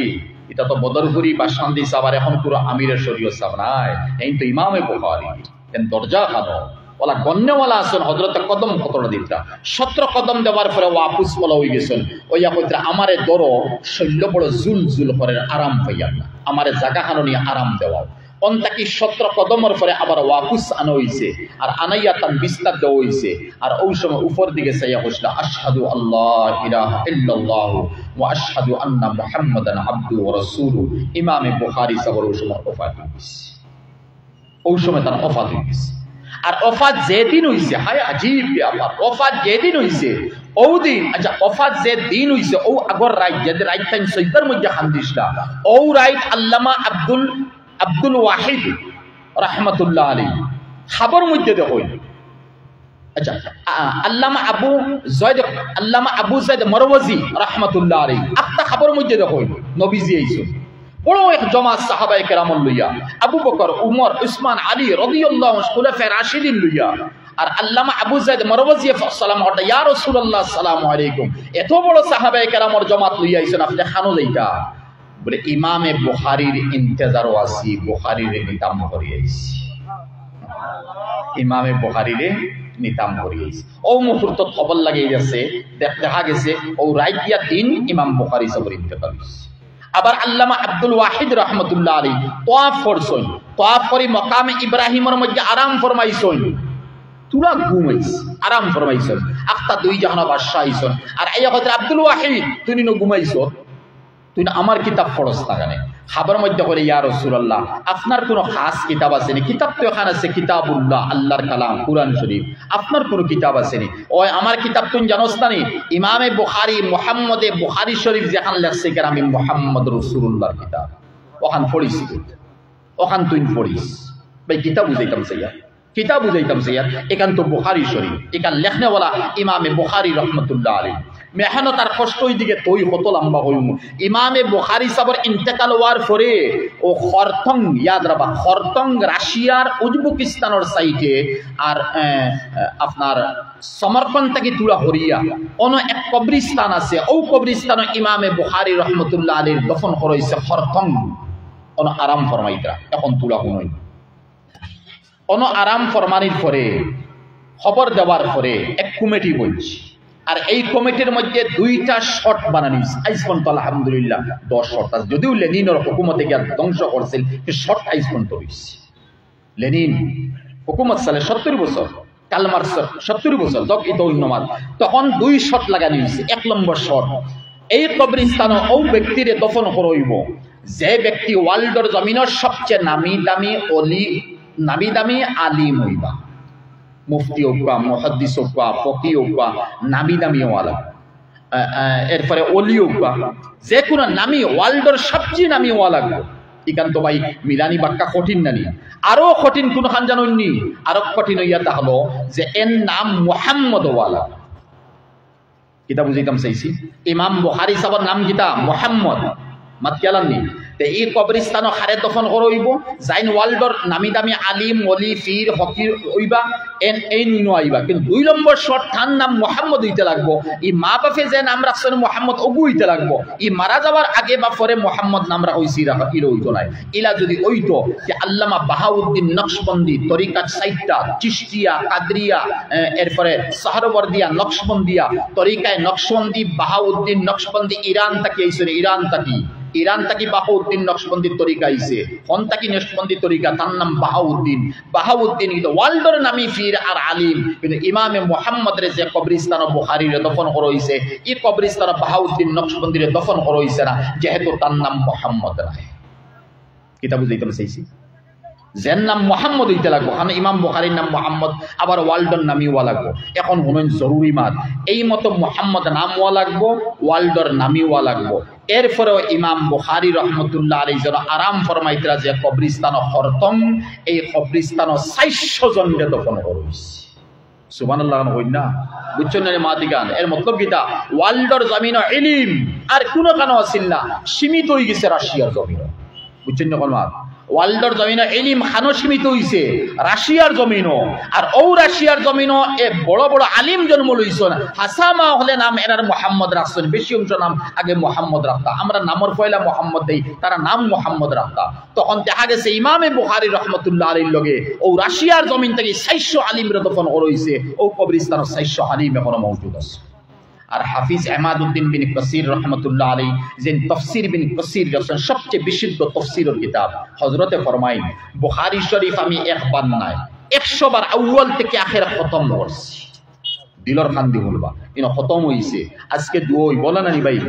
এটা তো বদরপুরি বা শান্তি সাবার এখন পুরো আমিরের শরীয়ত সাব নাই এই তো ইমামে বুখারী এন দরজা খানো ওলা গণ্যওয়ালা আছেন হযরতে কদম কতটা দিতা ১৭ কদম দেওয়ার পরে ওয়াপুস বলা হয়ে গেছেন ওইয়া কইরা আমারে ধরো শৈল্য বড় জুল করে আরাম পাইয়া না আমারে জায়গা খানো নিয়ে আরাম দেওয়াও অন্তাকি ১৭ কদমের পরে আবার ওয়াকুস আনা হইছে আর আনাইয়া তান বিস্তার দেওয়া হইছে আর ওই সময় উপর দিকে চাইয়া কইলা আশহাদু আল্লাহ ইলাহা ইল্লাল্লাহ ওয়া আশহাদু আন্না মুহাম্মাদান আবদুহু ওয়া রাসূলুহু ইমামে বুখারী সাবর ওই সময় ওফাত হইছে ওই সময় তার ওফাত হইছে আর ওফাত যেদিন হইছে হায় আজীব ব্যাপার ওফাত যেদিন হইছে ও দিন আচ্ছা ওফাত যে দিন হইছে ও আগর রাইত যে রাইত টাইম সৈয়দার মধ্যে খান্দিসলা ও রাইত আল্লামা আব্দুল ওয়াহিদ রাহমাতুল্লাহ আলাইহি খবর মধ্যে দেখো আচ্ছা আল্লামা আবু যায়েদ মারওয়াজি রাহমাতুল্লাহ আলাইহি একটা খবর মধ্যে দেখো নবীজি আইছে বড় এক জমাত সাহাবায়ে কেরাম লইয়া আবু বকর উমর উসমান আলী রাদিয়াল্লাহু খুলাফায়ে রাশিদিন লইয়া আর আল্লামা আবু যায়েদ মারওয়াজি সালাম হটা ইয়া রাসূলুল্লাহ আসসালামু আলাইকুম এত বড় সাহাবায়ে কেরামের জমাত লইয়া আইছেন আপনি খানো যাইতা বলে ইমামে বুখারীর ইন্তেজারও আছি বুখারীর নিতাম করিয়েছি ইমামে বুখারীর নিতাম করিয়েছি ও মুহূর্ত খবর লাগিয়ে গেছে দেখা গেছে ও রাইতিয়া দিন ইমাম বুখারী সবর ইন্তেকাল হইছে আবার আল্লামা আব্দুল ওয়াহিদ রাহমাতুল্লাহ আলাইহি তাওয়াফ করছেন তাওয়াফ করে মাকামে ইব্রাহিমের মধ্যে আরাম ফরমাইছেন তুলা ঘুমাইছ আরাম ফরমাইছ আখতা দুই জাহান বাদশাহ আইছন আর এই কথা আব্দুল ওয়াহিদ তুই ন ঘুমাইছ তুই না আমার কিতাব পড়স না কেন খাবার মধ্যে করে ইয়া রাসূলুল্লাহ আপনার কোনো খাস কিতাব আছে নি কিতাব তো এখানে আছে কিতাবুল্লাহ আল্লাহর কালাম কুরআন শরীফ আপনার কোনো কিতাব আছে নি ওই আমার কিতাব তুই জানোস না নি ইমামে বুখারী মুহাম্মদে বুখারী শরীফ যেখানে লেখছে কেন আমি মুহাম্মদ রাসূলুল্লাহর কিতাব ওখান পড়িস ওখান তুই পড়িস ভাই কিতাব বুঝাইতাম সাইয়া কিতাব বুঝাইতাম সাইয়া এখান তো বুখারী শরীফ এখান লেখনেওয়ালা ইমামে বুখারী রহমতুল্লাহ আলাইহি মেহনত আর কষ্ট ওই দিকে তৈ কত লম্বা হইম ইমামে বুখারী সাহেবের ইন্তেকাল হওয়ার পরে ও খরতং ইয়াদ রাখবা খরতং রাশিয়ার উজবেকিস্তানের সাইটে আর আপনার সমরকন্দ থেকে তুলা হরিয়া অন এক কবরিস্তান আছে ও কবরিস্তানে ইমামে বুখারী রহমতুল্লাহ আলাইহির দফন করাইছে খরতং অন আরাম ফরমাইতরা এখন তুলা হনই অন আরাম ফরমানির পরে খবর দেওয়ার পরে এক কমিটি বলছি আর এই কমিটির মধ্যে দুইটা শট বানানি আইজ পর্যন্ত আলহামদুলিল্লাহ 10 শট আছে যদিও লেনিনের হুকুমতে গিয়ে ধ্বংস করছিল শট আইজ পর্যন্ত হইছে লেনিন হুকুমত সালে 70 বছর কালমার 70 বছর যক ইতো উন্নমাদ তখন দুই শট লাগানো হয়েছে 1 নম্বর শট এই কবরস্থানে ও ব্যক্তিরে দফন করইব যে ব্যক্তি ওয়ার্ল্ডের জমিনের সবচেয়ে নামি দামি আলিম হইবা মুফতি হোকা মুহাদ্দিস হোকা ফকি হোকা নামি দামি ওয়ালা এরপরে ওলি হোকা যে কোনো নামি ওয়ার্ল্ডের সবচেয়ে নামি ওয়ালা ইকান তো ভাই মিলানি বাক্কা কঠিন নানি আরো কঠিন কোন খান জানুননি আরো কঠিন হইয়া তাহলো যে এর নাম মুহাম্মদ ওয়ালা কিতা বুঝাইতাম চাইছি ইমাম বুখারী সাহেবের নাম কিতা মুহাম্মদ মাতকালানি তে এই কবরস্থান হারে দফন করইব জাইন ওয়ার্ল্ডর নামি দামি আলিম ওলি ফির ফকির হইবা এই নিনো আইবা কিন্তু 2 নম্বর শর্ট তার নাম মুহাম্মদ হইতে লাগবো ই মা বাপে যে নাম রাখছেন মুহাম্মদ ওগু হইতে লাগবো ই মারা যাওয়ার আগে বা পরে মুহাম্মদ নাম রাখইছি ইলা হইতো না ইলা যদি হইতো যে আল্লামা বাহাউদ্দিন নকশবন্দি তরিকাত সাইটটা চিশতিয়া কাদরিয়া এরপরে সাহরবর্দিয়া নকশবন্দিয়া তরিকায় নকশবন্দি বাহাউদ্দিন নকশবন্দি ইরান থেকে আইছে ইরান থেকে বাহাউদ্দিন নকশবন্দির তরিকা আইছে হন থেকে নকশবন্দির তরিকা তার নাম বাহাউদ্দিন কিন্তু ওয়ার্ল্ডের নামি ফির আর আলিম কিন্তু ইমামে মুহাম্মদের যে কবরস্থান বুখারীর দফন করা হইছে এই কবরস্থান বাহাউদ্দিন নকশবন্দির দফন করা হইছে না যেহেতু তার নাম মুহাম্মদ রায় কিতাব বুঝাইতাম চাইছি যেন নাম মুহাম্মদ হইতে লাগবো কারণ ইমাম বুখারীর নাম মুহাম্মদ আবার ওয়ার্ল্ডের নামিওয়া লাগবো এখন শুনুন জরুরি মাত এই মতো মুহাম্মদ নামওয়া লাগবো ওয়ার্ল্ডের নামিওয়া লাগবো এরপরেও ইমাম বুখারী রহমতুল্লাহ আলাইহি যেন আরাম ফরমাইতরা যে কবরস্থান খরতম এই কবরস্থান 400 জনকে দফন করা হইছে সুবহানাল্লাহ কই না বুঝছেন না মাতিগান এর মতলব কিটা ওয়ার্ল্ডের জমিনে ইলম আর কোনো কানো আছিল না সীমিত হয়ে গেছে রাশিয়ার জমিনে বুঝছেন না কোন ওয়ার্ল্ডের জমিনে ইলম খানো সীমিত হইছে রাশিয়ার জমিনও আর ও রাশিয়ার জমিনও এ বড় বড় আলিম জন্ম লইছেন হাসামা হলে নাম এরার মুহাম্মদ রাখছেন বেশি অংশ নাম আগে মুহাম্মদ রাখতা আমরা নামর পয়লা মুহাম্মদ দেই তারা নাম মুহাম্মদ রাখতা তখন দেখা গেছে ইমামে বুখারী রহমতুল্লাহ আলাইহির লগে ও রাশিয়ার জমিন থেকে 400 আলিম রে দফন করা হইছে ও কবরস্থান 400 আলিম এখনো মওজুদ আছে আর হাফিজ ইমাদউদ্দিন বিন কাসির রহমতুল্লাহ আলাইহি যে তাফসীর বিন কাসির রচনা সবচেয়ে বিশুদ্ধ তাফসীরের কিতাব হযরতে ফরমায়েন বুখারী শরীফ আমি একবার নাই 100 বার আউয়াল থেকে আখির খতম করছি দিলর খান্দি বলবা ইনো খতম হইছে আজকে দোয়া হইব না নি ভাই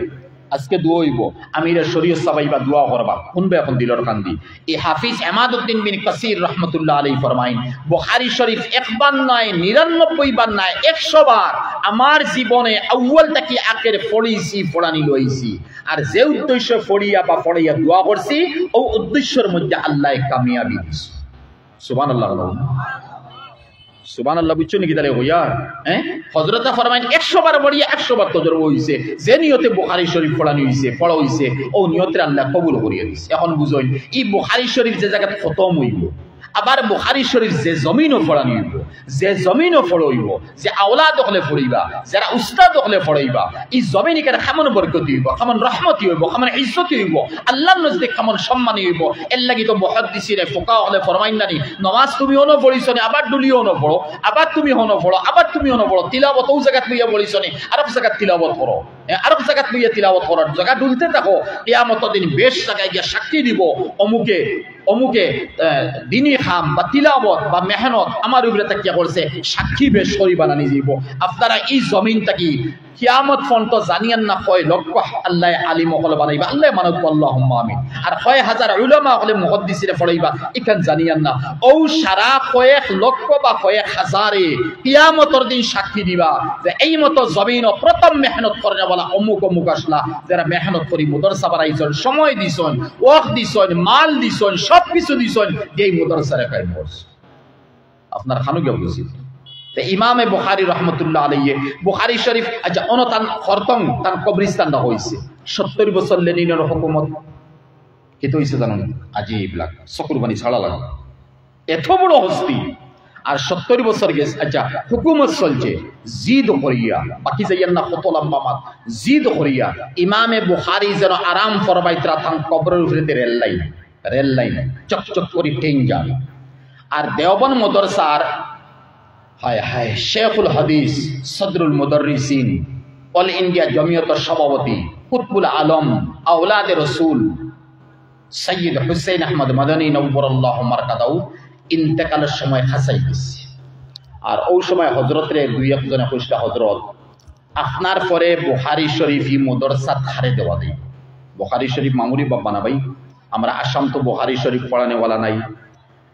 আজকে দোয়া হইব আমিরের শরীয়ত সাহাবাইবা দোয়া করবা শুনবে এখন দিলর খান্দি এই হাফিজ ইমাদউদ্দিন বিন কাসির রহমতুল্লাহ আলাইহি ফরমায়েন বুখারী শরীফ একবার নয় 99 বার নয় 100 বার আমার জীবনে আউয়াল থেকে আখির পড়িছি পড়ানি লইছি আর যে উদ্দেশ্য পড়িয়া দোয়া করছি ও উদ্দেশ্যের মধ্যে আল্লাহ কামিয়াবি দিছে সুবহানাল্লাহ সুবহানাল্লাহ বুঝছো নাকি তাহলে হইয়া হযরতে ফরমায়েন 100 বার পড়িয়া 100 বার তজরবা হইছে যে নিয়তে বুখারী শরীফ পড়া হইছে ও নিয়তে আল্লাহ কবুল করিয়া দিছে এখন বুঝইন এই বুখারী শরীফ যে জায়গা খতম হইব আবার বুখারী শরীফ যে জমিনও পড়ানি হইব যে জমিনও পড়াইব যে আওলাদ হলে পড়িবা যারা উস্তাদ হলে পড়াইবা এই জমিনে কেন কেমন বরকত হইব কেমন রহমত হইব কেমন ইজ্জত হইব আল্লাহর নজরে কেমন সম্মান হইব এর লাগি তো মুহাদ্দিসিনে ফুকা হলে ফরমাইন নানি নামাজ তুমি হনো পড়িছনি আবার দুলিও হনো পড়ো আবার তুমি হনো পড়ো আবার তুমি হনো পড়ো তিলাওয়াত ও জায়গা লইয়া পড়িছনি আরব জায়গা তিলাওয়াত করো আরব জায়গা লইয়া তিলাওয়াত করার জায়গা ডুলতে থাকো কিয়ামতের দিন বেশ জায়গায় গিয়া সাক্ষী দিব অমুকে অমুকে দিনী খাম বা তিলাবত বা মেহনত আমার উপরে তাকিয়া করছে সাক্ষী বেশ করি বানানি যাব আপনারা এই জমিনটা কি কিয়ামত পর্যন্ত জানিয়ান না কয় লক্ষ আল্লাহ আলিম হল বানাইবা আল্লাহ মানব আল্লাহুম্মা আমিন আর কয় হাজার উলামা হলে মুহাদ্দিসিনে পড়াইবা ইখান জানিয়ান না ও সারা কয়েক লক্ষ বা কয়েক হাজারে কিয়ামতের দিন সাক্ষী দিবা যে এই মতো জমিন প্রথম মেহনত করে বলা অমুক অমুক আসলা যারা মেহনত করি মাদ্রাসা বানাইছেন সময় দিছেন ওয়াক্ত দিছেন মাল দিছেন সব কিছু দিছেন এই মাদ্রাসারে কায়েম করছে আপনার খানুকে বুঝি ইমামে বুখারী রহমতুল্লাহ আলাইহি বুখারী শরীফ আচ্ছা অনতান খরতং তান কবরিস্তানটা হইছে 70 বছর লেনিনের হুকুমত কেতো হইছে জানেন আজীব লাগ চকুরবানি ছাড়া লাগে এত বড় হস্তি আর 70 বছর গেছে আচ্ছা হুকুমত চলছে জিদ করিয়া বাকি যাইয়ান না কত লম্বা মাত জিদ করিয়া ইমামে বুখারী যেন আরাম ফরমাইতরা তান কবরের উপরে রেল লাইন চকচক করে ট্রেন যায় আর দেওবন মাদ্রাসার হায় হায় শেখুল হাদিস সদরুল মুদাররিসিন অল ইন্ডিয়া জমিয়তের সভাপতি কুতবুল আলম আওলাদে রসুল সৈয়দ হুসেইন আহমদ মাদানী নওয়ারাল্লাহু মারকাদাহু ইন্তেকালের সময় খাসাই গেছে আর ওই সময় হযরতরে দুই একজনে কইছিল হযরত আপনার পরে বুখারী শরীফি মাদ্রাসা ধারে দেওয়া দেই বুখারী শরীফ মামুরি বাবা না ভাই আমরা আসাম তো বুখারী শরীফ পড়ানেওয়ালা নাই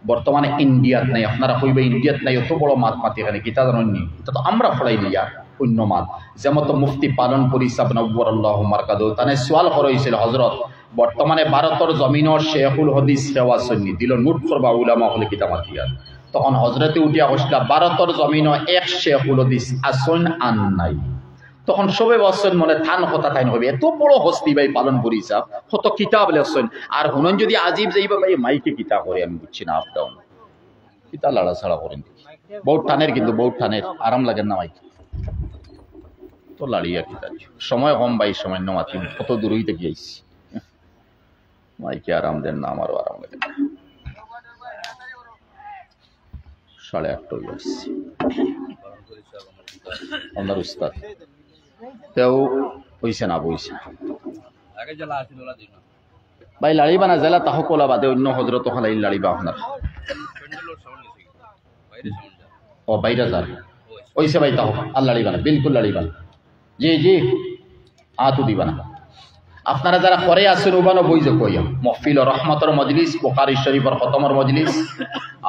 বর্তমানে ইন্ডিয়াত নাই আপনারা কইবে ইন্ডিয়াত নাই এত বড় মাত মাতি এখানে কিতা জানেননি এটা তো আমরা ফলাই নিয়া অন্য মাত যেমন মুফতি পালনপুরি সাহেব নওয়ারাল্লাহু মারকাদাহু তানে সওয়াল করাইছিল হযরত বর্তমানে ভারতের জমিনের শেখুল হাদিস সেওয়া সুন্নি দিল নোট করবা উলামা হলে কিতা মাতিয়া তখন হযরতে উঠিয়া কইছিল ভারতের জমিনের এক শেখুল হাদিস আসন আন নাই তখন সবে বসছেন মনে থান কথা তাই হবে এত বড় হস্তি ভাই পালনপুরি সাহেব কত কিতাব লেখছেন আর হুনন যদি আজিব যাইবা ভাই মাইকে কিতা করে আমি বুঝছি না আপ ডাউন কিতা লাড়া ছাড়া করেন বহুত টানের কিন্তু বহুত টানের আরাম লাগে না মাইকে তো লাড়িয়া কিতা সময় কম ভাই সময় নমাতি কত দূর হইতে গিয়েছি মাইকে আরাম দেন না আমারও আরাম লাগে না 8:30 হয়ে আসছি আমার উস্তাদ তেও হইছে না বইছে ভাই লাড়িবা না জেলা তাহ কলা বাদে অন্য হজরত খালাই লাড়িবা আপনার ও বাইরে যার ওইসে ভাই তাহ আর লাড়িবা না বিলকুল লাড়িবা না জি জি আতু দিবা না আপনারা যারা করে আছেন ওবানো বইজে কইয়া মহফিল রহমতর মজলিস বুখারী শরীফের খতমর মজলিস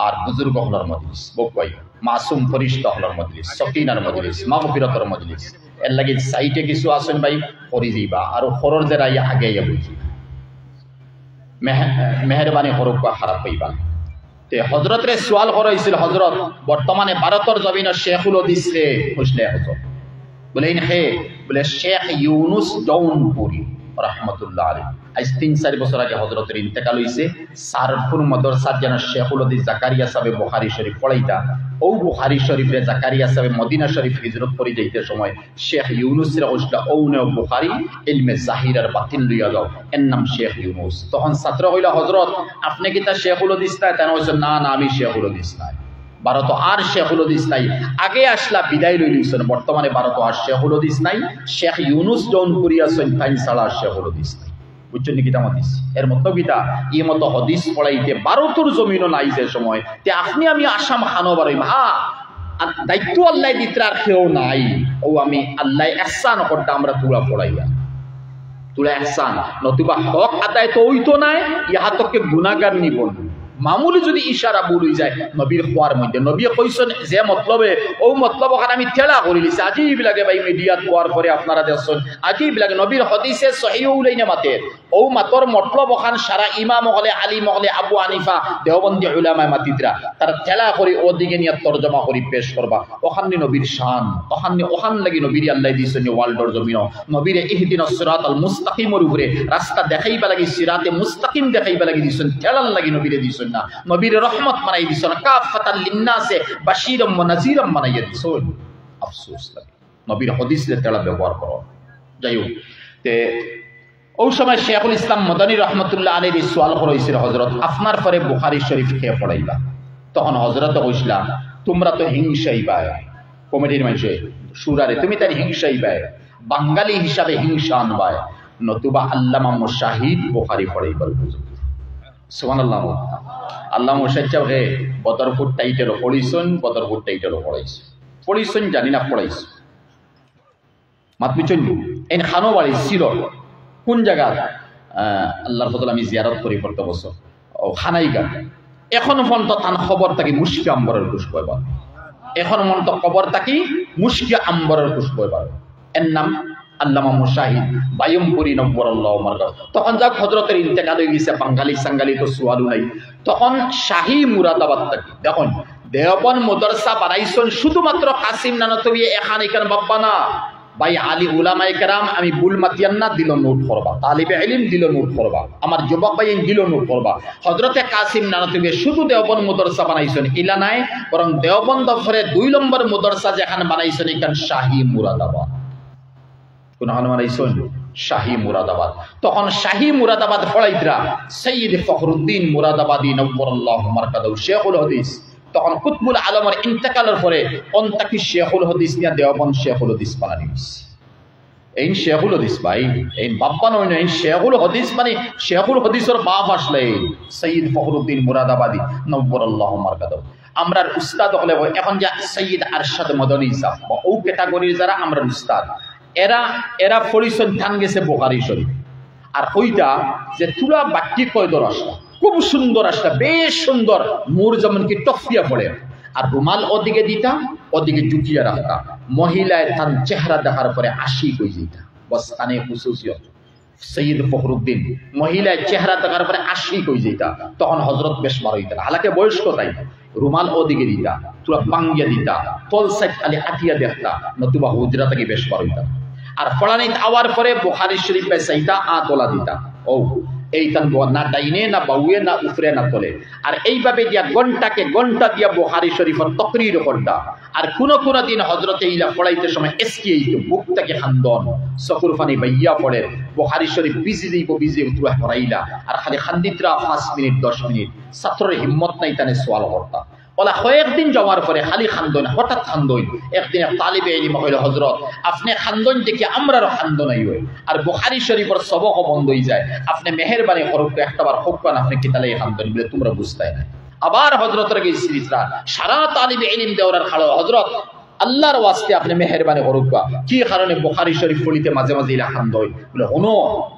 আর বুজুর্গ হলর মজলিস বক কই মাসুম ফরিশতা হলর মজলিস সকিনার মজলিস মাগফিরাতর মজলিস এর লাগি সাইটে কিছু আছেন ভাই করি দিবা আর খরর যারা আগে বুঝি মেহরবানি করুক বা খারাপ হইবা তে হযরত রে সওয়াল করাইছিল হযরত বর্তমানে ভারতের জমিনের শেখুল হাদিস রে খুশলে হযরত বলেন হে বলে শেখ ইউনুস জৌনপুরি রহমতুল্লাহ আলাইহি আজ 3-4 বছর আগে হযরতের ইন্তেকাল হইছে সারফুল মাদ্রাসার যেন শেখুল হাদিস জাকারিয়া সাহেব বুখারী শরীফ পড়াইতা ও বুখারী শরীফে জাকারিয়া সাহেব মদিনা শরীফ হিজরত করে যাইতে সময় শেখ ইউনুস রে কইলা ও নে বুখারী ইলমে জাহির আর বাতিন লইয়া যাও এর নাম শেখ ইউনুস তখন ছাত্র কইলা হযরত আপনি কি তা শেখুল হাদিস তাই তান কইছে না না আমি শেখুল হাদিস নাই ভারত আর শেখুল হাদিস নাই আগে আসলা বিদায় লই লইছেন বর্তমানে ভারত আর শেখুল হাদিস নাই শেখ ইউনুস জৌনপুরি আছেন তাই সালা শেখুল হাদিস নাই বুঝছেন কি তামাদিস এর মত গীতা এই মত হাদিস পড়াইতে ভারতের জমিনও নাই যে সময় তে আপনি আমি আসাম খানো বারই হ্যাঁ আর দায়িত্ব আল্লাহ দিতরার কেউ নাই ও আমি আল্লাহ ইহসান করতে আমরা তুলা পড়াইয়া তুলা ইহসান নতুবা হক আদায় তো হইতো নাই ইহাতকে গুনাহগার নিবন মামুলি যদি ইশারা বলি যায় নবীর খোয়ার মধ্যে নবী কইছেন যে মতলবে ও মতলব ওখানে আমি ঠেলা করে লিছি আজীব লাগে ভাই মিডিয়াত কোয়ার পরে আপনারা দেখছেন আজীব লাগে নবীর হাদিসে সহিহ উলাইনা মাতে ও মাতর মতলব ওখান সারা ইমাম হলে আলিম হলে আবু হানিফা দেওবন্দি উলামা মাতিদরা তারা ঠেলা করে ওদিকে নিয়ে তরজমা করে পেশ করবা ওখানে নবীর শান ওখান লাগি নবীর আল্লাহ দিছেন ওয়ার্ল্ডর জমিন নবীর ইহদিনাস সিরাতাল মুস্তাকিমের উপরে রাস্তা দেখাইবা লাগি সিরাতে মুস্তাকিম দেখাইবা লাগি দিছেন ঠেলার লাগি নবীরে দিছেন না নবীর রহমত বানাই দিছেন কাফাতাল লিন্নাসে বাশীরাম ওয়া নাযীরাম বানাইয়া দিছেন আফসোস লাগে নবীর হাদিসের তেলা ব্যবহার করো যাই হোক তে ওই সময় শেখুল ইসলাম মাদানী রহমতুল্লাহ আলাইহি সওয়াল করাইছিল হযরত আপনার পরে বুখারী শরীফ কে পড়াইবা তখন হযরত কইছিলা তোমরা তো হিংসাই বায় কমিটির মানুষে সুরারে তুমি তার হিংসাই বায় বাঙালি হিসাবে হিংসা আনবায় নতুবা আল্লামা মুশাহিদ বুখারী পড়াইবার সুবহানাল্লাহ। আল্লাহ মোসাইচাও হে বদরপুর টাইটেলও পড়িছন, বদরপুর টাইটেলও পড়াইছে, পড়িছন জানি না পড়াইছ মাতমিচন এন খানো বাড়ি ছিল কোন জায়গা আল্লাহর ফজল আমি জিয়ারত করি পড়তে বছর ও খানাইঘাট। এখন পর্যন্ত তান খবর থাকি মুশকি আম্বরের পুষ্প এবার, এখন পর্যন্ত খবর থাকি মুশকি আম্বরের পুষ্প এবার। এর নাম আল্লামা মুশাহিদ বায়ুমপুরি নব্বরাল্লাহু মারকাত। তখন যাক হযরতের ইন্তেকাল হয়ে গেছে, বাঙালি সাঙ্গালি তো সোয়ালু নাই। তখন শাহী মুরাদাবাদ থাকি দেখুন দেওবন্দ মাদ্রাসা বানাইছেন শুধুমাত্র কাসিম নানতবি এখান এখানে বাব্বা না ভাই আলী উলামায়ে কেরাম, আমি ভুল মাতিয়ান না, দিল নোট করবা, তালিবে ইলম দিল নোট করবা, আমার যুবক ভাই দিল নোট করবা। হযরতে কাসিম নানতবি শুধু দেওবন্দ মাদ্রাসা বানাইছেন ইলা নাই, বরং দেওবন্দ ফরে 2 নম্বর মাদ্রাসা যেখানে বানাইছেন এখান শাহী মুরাদাবাদ। কোন হান বানাইছেন শাহী মুরাদাবাদ। তখন শাহী মুরাদাবাদ পড়াইতরা সৈয়দ ফখরুদ্দিন মুরাদাবাদী নব্বরাল্লাহু মারকাদাহু শেখুল হাদিস। তখন কুতুবুল আলমের ইন্তেকালের পরে অন্তাকি শেখুল হাদিস নিয়া দেওবন্দ শেখুল হাদিস বানানি হইছে। এই শেখুল হাদিস ভাই এই বাপ্পা নয়, এই শেখুল হাদিস মানে শেখুল হাদিসের বাপ আসলে সৈয়দ ফখরুদ্দিন মুরাদাবাদী নব্বরাল্লাহু মারকাদাহু। আমরার উস্তাদ হলে এখন যা সৈয়দ আরশাদ মদনী সাহেব ও ক্যাটাগরির যারা আমরা উস্তাদ, এরা এরা পরিচয় থান গেছে বুখারী শরীফ। আর ওইটা যে তুলা বাক্যি কয়দর আসলা খুব সুন্দর আসলা, বেশ সুন্দর, মোর যেমন কি টফিয়া পড়ে। আর রুমাল ওদিকে দিতা, ওদিকে জুকিয়া রাখতা, মহিলায় তার চেহারা দেখার পরে আশিক হয়ে যেতা। বস তানে খুশুসিয়ত সৈয়দ ফখরুদ্দিন মহিলায় চেহারা দেখার পরে আশিক হয়ে যেতা। তখন হযরত বেশ মার হইতা, হালাকে বয়স তাই রুমাল ওদিকে দিতা, তুলা পাঙ্গিয়া দিতা, তল সাইড খালি আটিয়া দেখতা, নতুবা হুজরা থেকে বেশ মার হইতা। আর ফলানি আওয়ার পরে বুখারী শরীফ চাইতা আতলা দিতা, ও এই তান না ডাইনে না বাউয়ে না উপরে না তলে। আর এইভাবে দিয়া ঘন্টাকে ঘন্টা দিয়া বুখারী শরীফের তকরির করতা। আর কোন কোন দিন হযরতে ইলা পড়াইতে সময় এসকিয়ে বুকটাকে খান্দন চকুর পানি বাইয়া পড়ে, বুখারী শরীফ বিজি দিব বিজি উতরা পড়াইলা আর খালি খান্দিতরা 5 মিনিট 10 মিনিট, ছাত্রের হিম্মত নাই তানে সওয়াল করতা। ওলা কয়েকদিন যাওয়ার পরে খালি খান্দন, হঠাৎ খান্দন। একদিন এক তালিবে ইলম কইল, হযরত আপনি খান্দন দেখি আমরারও খান্দন আই হয়, আর বুখারী শরীফের সবক বন্ধ হয়ে যায়, আপনি মেহেরবানি করুক একটাবার হোকান, আপনি কি তালে খান্দন বলে তোমরা বুঝতাই না। আবার হযরতের গেছি সারা তালিবে ইলম দেওয়ার খালো, হযরত আল্লাহর ওয়াস্তে আপনি মেহেরবানি করুক, কি কারণে বুখারী শরীফ পড়িতে মাঝে মাঝে ইলা খান্দন বলে হনো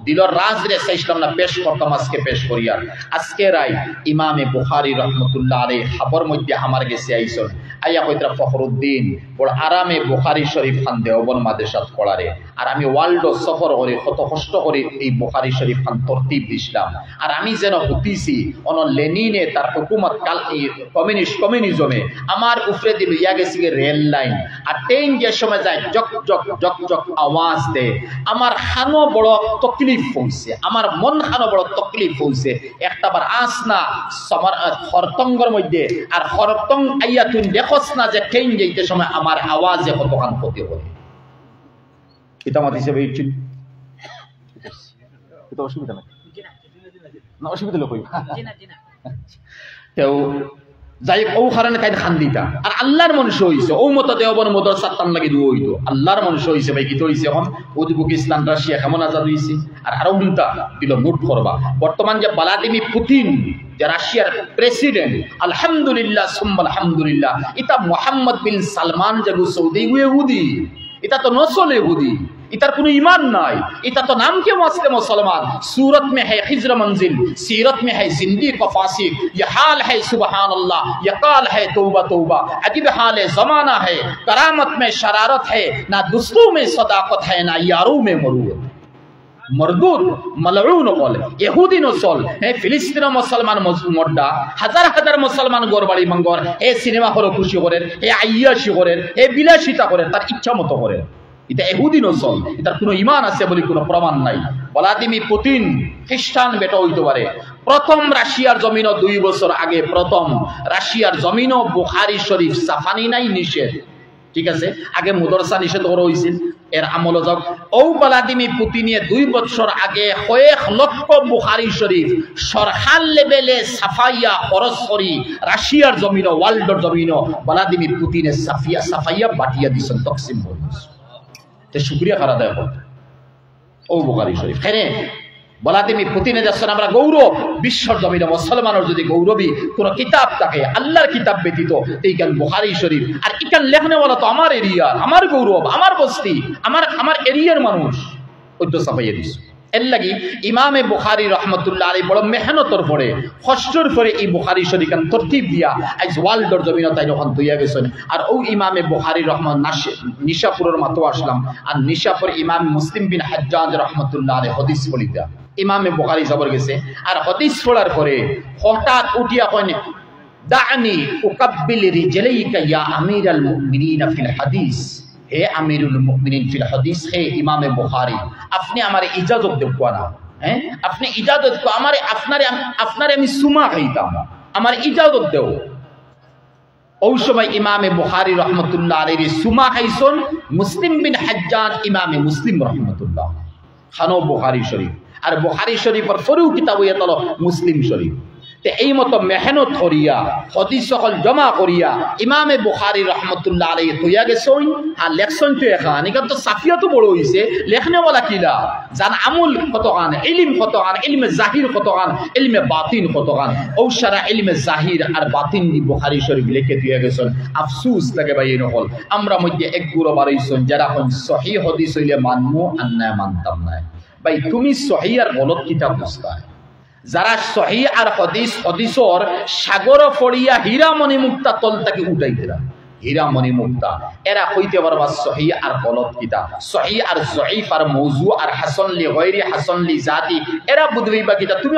দিলর রাজ রে চাইছিলাম না পেশ করতাম, আজকে পেশ করিয়া। আজকে রাই ইমামে বুখারী রহমতুল্লাহ আলাইহি খবর মধ্যে আমার গেছে আইসন আইয়া কইতরা ফখরুদ্দিন বড় আরামে বুখারী শরীফ খান দেওবন্দ মাদ্রাসাত পড়ারে। আর আমি ওয়ার্ল্ড সফর করে কত কষ্ট করে এই বুখারী শরীফ খান তরতিব দিছিলাম। আর আমি যেন হতিছি অন লেনিনে তার হুকুমত কাল কমিউনিজমে আমার উপরে দিল ইয়া গেছি রেল লাইন। আর ট্রেন যে সময় যায় জক জক জক জক আওয়াজ দেয়, আমার খানো বড় তকলিফ হইছে, আমার মন খানো বড় তকলিফ হইছে। একটাবার আস না সবার হরতঙ্গর মধ্যে, আর হরতং আইয়া তুই দেখছ না যে ট্রেন যাইতে সময় আমার আওয়াজে কতখান ক্ষতি হয়। এটা মত হিসেবে এটা অসুবিধা নাই না, অসুবিধা লোক তেও যাই ও কারণে তাই খান্দিতা। আর আল্লাহর মনুষ্য হইছে ও মতো দেওবন্দ মাদ্রাসা টান লাগি দুই হইতো, আল্লাহর মনুষ্য হইছে ভাই। গীত হইছে এখন উজবেকিস্তান রাশিয়া কেমন আজাদ হইছে। আর আরো উল্টা দিল নোট করবা, বর্তমান যে ভ্লাদিমির পুতিন যে রাশিয়ার প্রেসিডেন্ট, আলহামদুলিল্লাহ সুম্মা আলহামদুলিল্লাহ, এটা মোহাম্মদ বিন সালমান যে সৌদি ইহুদি, এটা তো নসল ইহুদি, इतर কোনো ईमान নাই। এটা তো নাম के वास्ते मुसलमान, सूरत में है खिज्र मंजिल, सीरत में है जिंदगी का फासिक, ये हाल है सुबहान अल्लाह, ये काल है तौबा तौबा, अजीब हाल जमाना है, करामत में शरारत है, ना दोस्तों में सदाकत है, ना यारों में मरूत। मरदूद मलऊन বলে ইহুদি নসল হে ফিলিস্তিন মুসলমান মড্ডা হাজার হাজার মুসলমান গোরবাড়ি মঙ্গর হে সিনেমা হলো খুশি করেন, হে আইয়াশি করেন, হে বিলাসিতা করেন, তার ইচ্ছা মতো করেন। এটা ইহুদি নসল, এটার কোনো ঈমান আছে বলে কোনো প্রমাণ নাই। ভ্লাদিমির পুতিন খ্রিস্টান বেটা হইতে পারে। প্রথম রাশিয়ার জমিনও 2 বছর আগে প্রথম রাশিয়ার জমিনও বুখারী শরীফ সাফানি নাই নিষেধ, ঠিক আছে। আগে মাদ্রাসা নিষেধ করা হয়েছিল, এর আমল যাক ও ভ্লাদিমির পুতিনে 2 বছর আগে কয়েক লক্ষ বুখারী শরীফ সরকার লেভেলে সাফাইয়া খরচ করি রাশিয়ার জমিনও ওয়ার্ল্ডের জমিনও ভ্লাদিমির পুতিনে সাফাইয়া বাটিয়া দিছেন, তকসিম বলছেন। শুক্রিয়া খারা দেয় ও বুখারী শরীফ খেরে বলা তুমি পুতিনে যাচ্ছেন আমরা গৌরব বিশ্বর জমিনে মুসলমানের যদি গৌরবী কোন কিতাব থাকে আল্লাহর কিতাব ব্যতীত এইখান বুখারী শরীফ আর ইখান লেখনেওয়ালা তো আমার এরিয়ার আমার গৌরব আমার বস্তি আমার এরিয়ার মানুষ ওই তো সাফাইয়া দিস এর লাগি ইমামে বুখারী রহমতুল্লাহ আলাইহি বড় মেহনতর পরে কষ্টর পরে এই বুখারী শরীফ কান তরতিব দিয়া আজ ওয়ার্ল্ডর জমিনে তাই যখন তৈয়া গেছেন আর ও ইমামে বুখারী রহমান নিশাপুরের মাতো আসলাম আর নিশাপুর ইমাম মুসলিম বিন হাজ্জাজ রহমতুল্লাহ আলাইহি হাদিস পড়িতা ইমামে বুখারী জবর গেছে আর হাদিস পড়ার পরে হঠাৎ উঠিয়া কয় দানি উকাব্বিল রিজলাইকা ইয়া আমিরাল মুমিনিন ফিল হাদিস হে আমিরুল মুমিনিন ফিল হাদিস হে ইমামে বুখারী আপনি আমারে ইজাজত দেব না হ্যাঁ আপনি ইজাজত কো আমারে আপনারে আমি সুমা খাইতাম আমার ইজাজত দেও ওই সময় ইমামে বুখারী রহমতুল্লাহ আলাইহি সুমা খাইছন মুসলিম বিন হাজ্জাজ ইমামে মুসলিম রহমতুল্লাহ খানো বুখারী শরীফ আর বুখারী শরীফের ফরু কিতাব হইয়া তল মুসলিম শরীফ তে এই মতো মেহনত করিয়া হাদিস সকল জমা করিয়া ইমামে বুখারী রহমতুল্লাহ আলাইহি তৈয়া গেছন আর লেখছন তো এখান এখান তো সাফিয়া তো বড় হইছে লেখনেওয়ালা কিলা জান আমল কতগান ইলম কতগান ইলমে জাহির কতগান ইলমে বাতিন কতগান ও সারা ইলমে জাহির আর বাতিন দি বুখারী শরীফ লিখে দিয়া গেছন আফসোস লাগে ভাই এই নকল আমরা মধ্যে এক গুরু বাড়াইছন যারা কোন সহিহ হাদিস হইলে মানমু আর না মানতাম না ভাই তুমি সহিহ আর গলত কিতাব বুঝতা যারা সহিহ আর হাদিসর সাগর ফড়িয়া হীরামণি মুক্তা তল তাকে উঠাইতেরা হীরামণি মুক্তা এরা কইতে পারবা সহিহ আর গলত কিতাব সহিহ আর যঈফ আর মওযু আর হাসান লি গায়রি হাসান লি জাতি এরা বুঝবেইবা কিতাব তুমি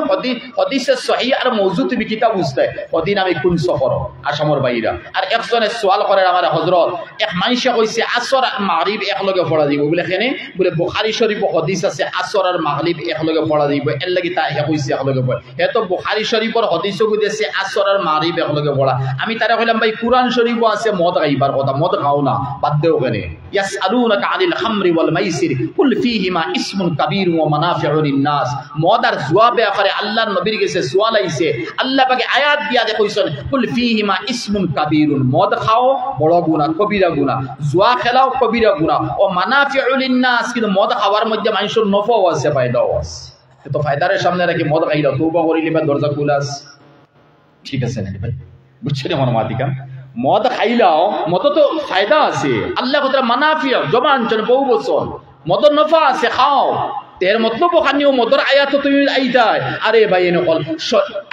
হাদিসে সহিহ আর মওযু তুমি কিতাব বুঝতে ওদিন আমি কোন সফর আসামর বাইরা আর একজনে সওয়াল করে আমার হযরত এক মাইশা কইছে আসর আর মাগরিব একলগে পড়া দিব বলে কেনে বলে বুখারী শরীফ হাদিস আছে আসর আর মাগরিব একলগে পড়া দিব এর লাগি তাই কইছে একলগে পড়া হে তো বুখারী শরীফের হাদিসও কইতেছে আসর আর মাগরিব একলগে পড়া আমি তারে কইলাম ভাই কুরআন শরীফও আছে মদ খাইবার কথা মদ খাও না বাদ দেও কেনে ইয়াসআলুনাকা আনিল খামরি ওয়াল মাইসির কুল ফীহিমা ইসমুন কাবীর ওয়া মানাফিউ লিন-নাস মদ আর জুয়া ব্যাপারে আল্লাহর নবীর কাছে সওয়াল আইছে আল্লাহ পাকে আয়াত দিয়া দে কইছেন কুল ফীহিমা ইসমুন কাবীরুন মদ খাও বড় গুনাহ কবিরা গুনাহ জুয়া খেলাও কবিরা গুনাহ ও মানাফিউ লিন-নাস কিন্তু মদ খাওয়ার মধ্যে মানুষের নফাও আছে ফায়দাও আছে তো ফায়দার সামনে রাখি মদ খাইলা তওবা করিলে বা দরজা খুলাস ঠিক আছে না ভাই বুঝছেন আমার মাতিকা মদ খাইলাও মদ তো ফায়দা আছে আল্লাহ কথা মানাফিয়া জবান জন বহু বছর মদ নফা আছে খাও তের মতলব খানিও মদর আয়াত তুমি আইতায় আরে ভাই নকল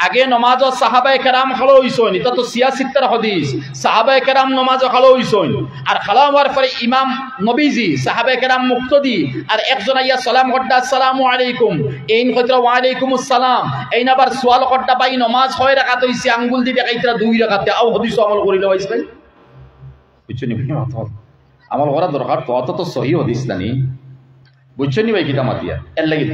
আগে নামাজ সাহাবায়ে কেরাম খালো হইছন এটা তো 86 হাদিস সাহাবায়ে কেরাম নামাজ খালো হইছন আর খালাওয়ার পরে ইমাম নবীজি সাহাবায়ে কেরাম মুক্তদি আর একজন আইয়া সালাম করতে আসসালামু আলাইকুম এইন কইরা ওয়া আলাইকুমুস সালাম এইন আবার সওয়াল করতে ভাই নামাজ 6 রাকাত হইছে আঙ্গুল দি দেখাইতরা 2 রাকাতে আও হাদিস আমল করিলে হইছে ভাই বুঝছনি ভাই আমল করা দরকার তো অত তো সহি হাদিস জানি বুঝছনি ভাই কিতা মাতিয়া এর লাগি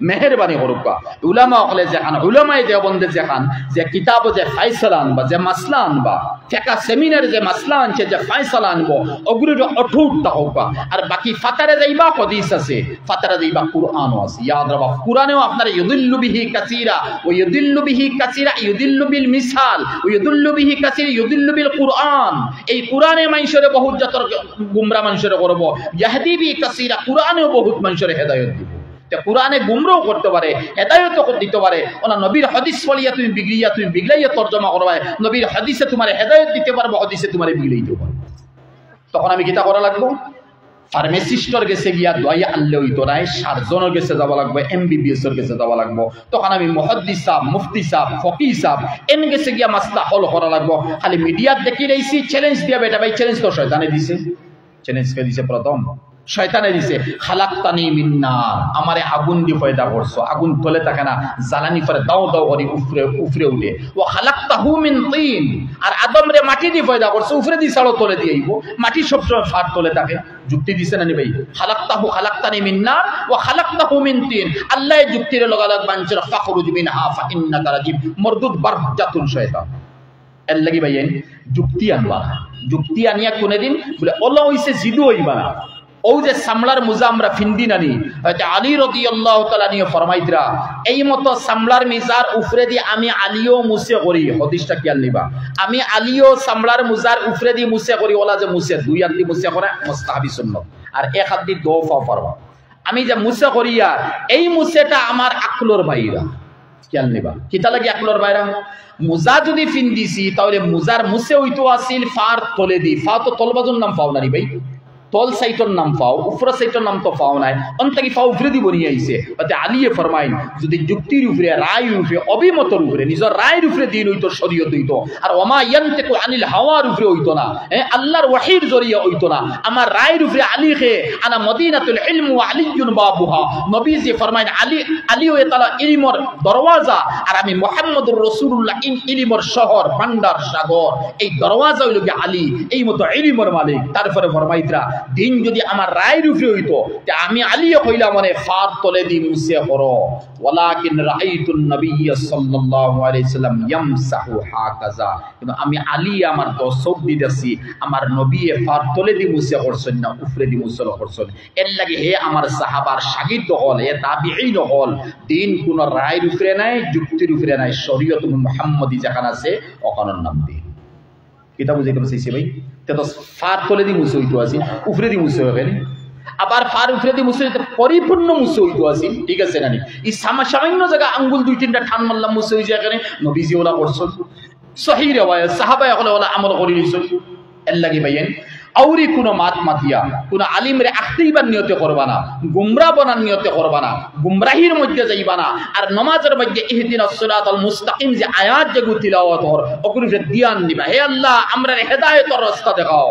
মেহেরবানি করুকা উলামা হলে যেখান উলামায়ে দেওবন্দে যেখান যে কিতাব যে ফায়সালা আনবা যে মাসলা আনবা ফিকহ সেমিনার যে মাসলা আনছে যে ফায়সালা আনবো ওগুলোর অটুট থাকবা আর বাকি ফাতারে যাইবা হাদিস আছে ফাতারে যাইবা কুরআনও আছে ইয়াদ রাখবা কুরআনেও আপনার ইউদিল্লু বিহি কাসীরা ও ইউদিল্লু বিহি কাসীরা ইউদিল্লু বিল মিসাল ও ইউদিল্লু বিহি কাসীরা ইউদিল্লু বিল কুরআন এই কুরআনে মানুষের বহুত যত গুমরা মানুষের করব ইয়াহদি বি কাসীরা কুরআনেও বহুত মানুষের হেদায়েত দিব কুরআনে গুমরাহ করতে পারে হেদায়েত দিতে পারে ওনা নবীর হাদিস পড়িয়া তুমি বিগলাইয়া তরজমা করবা নবীর হাদিসে তোমার হেদায়েত দিতে পারবো হাদিসে তোমার বিগলাইতে পারবো তখন আমি কিতা করা লাগবো ফার্মাসিস্টর কাছে গিয়া দোয়া আনলে হইতো না সার্জনের কাছে যাওয়া লাগবে এমবিবিএস এর কাছে যাওয়া লাগবে তখন আমি মুহাদ্দিস সাহেব মুফতি সাহেব ফকিহ সাহেব এন কাছে গিয়া মাসলা হল করা লাগবে খালি মিডিয়াত দেখি রইছি চ্যালেঞ্জ দিয়া বেটা ভাই চ্যালেঞ্জ তো শয়তানে দিছে চ্যালেঞ্জ কে দিছে প্রথম শয়তানে দিছে খালাকতানি মিন নার আমারে আগুন দি পয়দা করছো আগুন তলে থাকে না জ্বালানি করে দাও দাও করে উফরে উঠে ও খালাকতাহু মিন তিন আর আদম রে মাটি দি পয়দা করছো উফরে দি ছাড়ো তলে দি আইবো মাটি সব সময় ফাট তলে থাকে যুক্তি দিছে না নি ভাই খালাকতানি মিন নার ওয়া খালাকতাহু মিন তিন আল্লাহ যুক্তির লগালগ বানচর ফাখরুজ মিনহা ফা ইন্নাকা রাজিব মরদুদ বারজাতুন শয়তান এর লাগি ভাই যুক্তি আনবা যুক্তি আনিয়া কোনদিন বলে আল্লাহ হইছে জিদু হইবা না ও যে সামলার মুজা আমরা ফিন্দি নানি হয়তো আলী রাদিয়াল্লাহু তাআলা নিয়ে ফরমাইতরা এই মতো সামলার মিজার উফরে দি আমি আলীও মুসে করি হাদিসটা কি আনলিবা আমি আলীও সামলার মুজার উফরে দি মুসে করি ওলা যে মুসে দুই হাত দি মুসে করে মুস্তাহাবি সুন্নাত আর এক হাত দি দোফা পড়বা আমি যে মুসে করিয়া এই মুসেটা আমার আকলর বাইরা খেয়াল নিবা কিতা লাগে আকলর বাইরা মুজা যদি ফিন দিছি তাহলে মুজার মুসে হইতো আসিল ফার তলে দি ফা তো তলবাজুর নাম পাও না নি ভাই তল সাইটর নাম পাও উপর সাইটর নাম তো পাও নাই অন্তকি পাও উপরে দি বনি আইছে তাতে আলিয়ে ফরমাইন যদি যুক্তির উপরে রায়ের উপরে অভিমতর উপরে নিজের রায়ের উপরে দিন হইতো শরীয়ত হইতো আর ওমা ইয়ান্তিকু আনিল হাওয়ার উপরে হইতো না আল্লাহর ওয়াহির জরিয়া হইতো না আমার রায়ের উপরে আলী খে আনা মদিনাতুল ইলম ওয়া আলিয়ুন বাবুহা নবীজি ফরমাইন আলী ওয়া তাআলা ইলমর দরওয়াজা আর আমি মুহাম্মদুর রাসূলুল্লাহ ইলমর শহর ভান্ডার সাগর এই দরওয়াজা হইল কি আলী এই মতো ইলমর মালিক তারপরে ফরমাইতরা দিন যদি আমার রায়ের উপরে হইতো যে আমি আলিয়ে কইলা মানে ফার তলে দি মুসে করো ওয়ালাকিন রাআইতুন নবিয়্য সাল্লাল্লাহু আলাইহি সাল্লাম ইয়ামসাহু হাকাযা কিন্তু আমি আলী আমার দশক দিতেছি আমার নবী ফার তলে দি মুসে করছেন না উপরে দি মুসে করছেন এর লাগি হে আমার সাহাবার শাগির্দ হল হে তাবিঈন হল দিন কোন রায়ের উপরে নাই যুক্তির উপরে নাই শরীয়ত মুহাম্মদী যেখানে আছে ওখানের নাম দিন কিতাব বুঝে কেমন চাইছে ভাই তো ফার তলে দি মুছে হইতো আছে উপরে দি মুছে হবে আবার ফার উপরে দি মুছে পরিপূর্ণ মুছে হইতো আছে ঠিক আছে না এই সামান্য জায়গা আঙ্গুল দুই তিনটা ঠান মারলাম মুছে হয়ে যায় এখানে নবীজি ওলা করছেন সহিহ রিওয়ায়াত সাহাবায়ে হলে ওলা আমল করে নিছেন এর লাগি ভাইয়েন আউরি কোন মাত মাতিয়া কোন আলিমরে আখতেইবার নিয়তে করবা না গুমরা বানার নিয়তে করবা না গুমরাহির মধ্যে যাইবা না আর নামাজের মধ্যে ইহদিনাস সিরাতাল মুস্তাকিম যে আয়াত যে তিলাওয়াত হর ওগুলোকে ধ্যান দিবা হে আল্লাহ আমরা হেদায়েতের রাস্তা দেখাও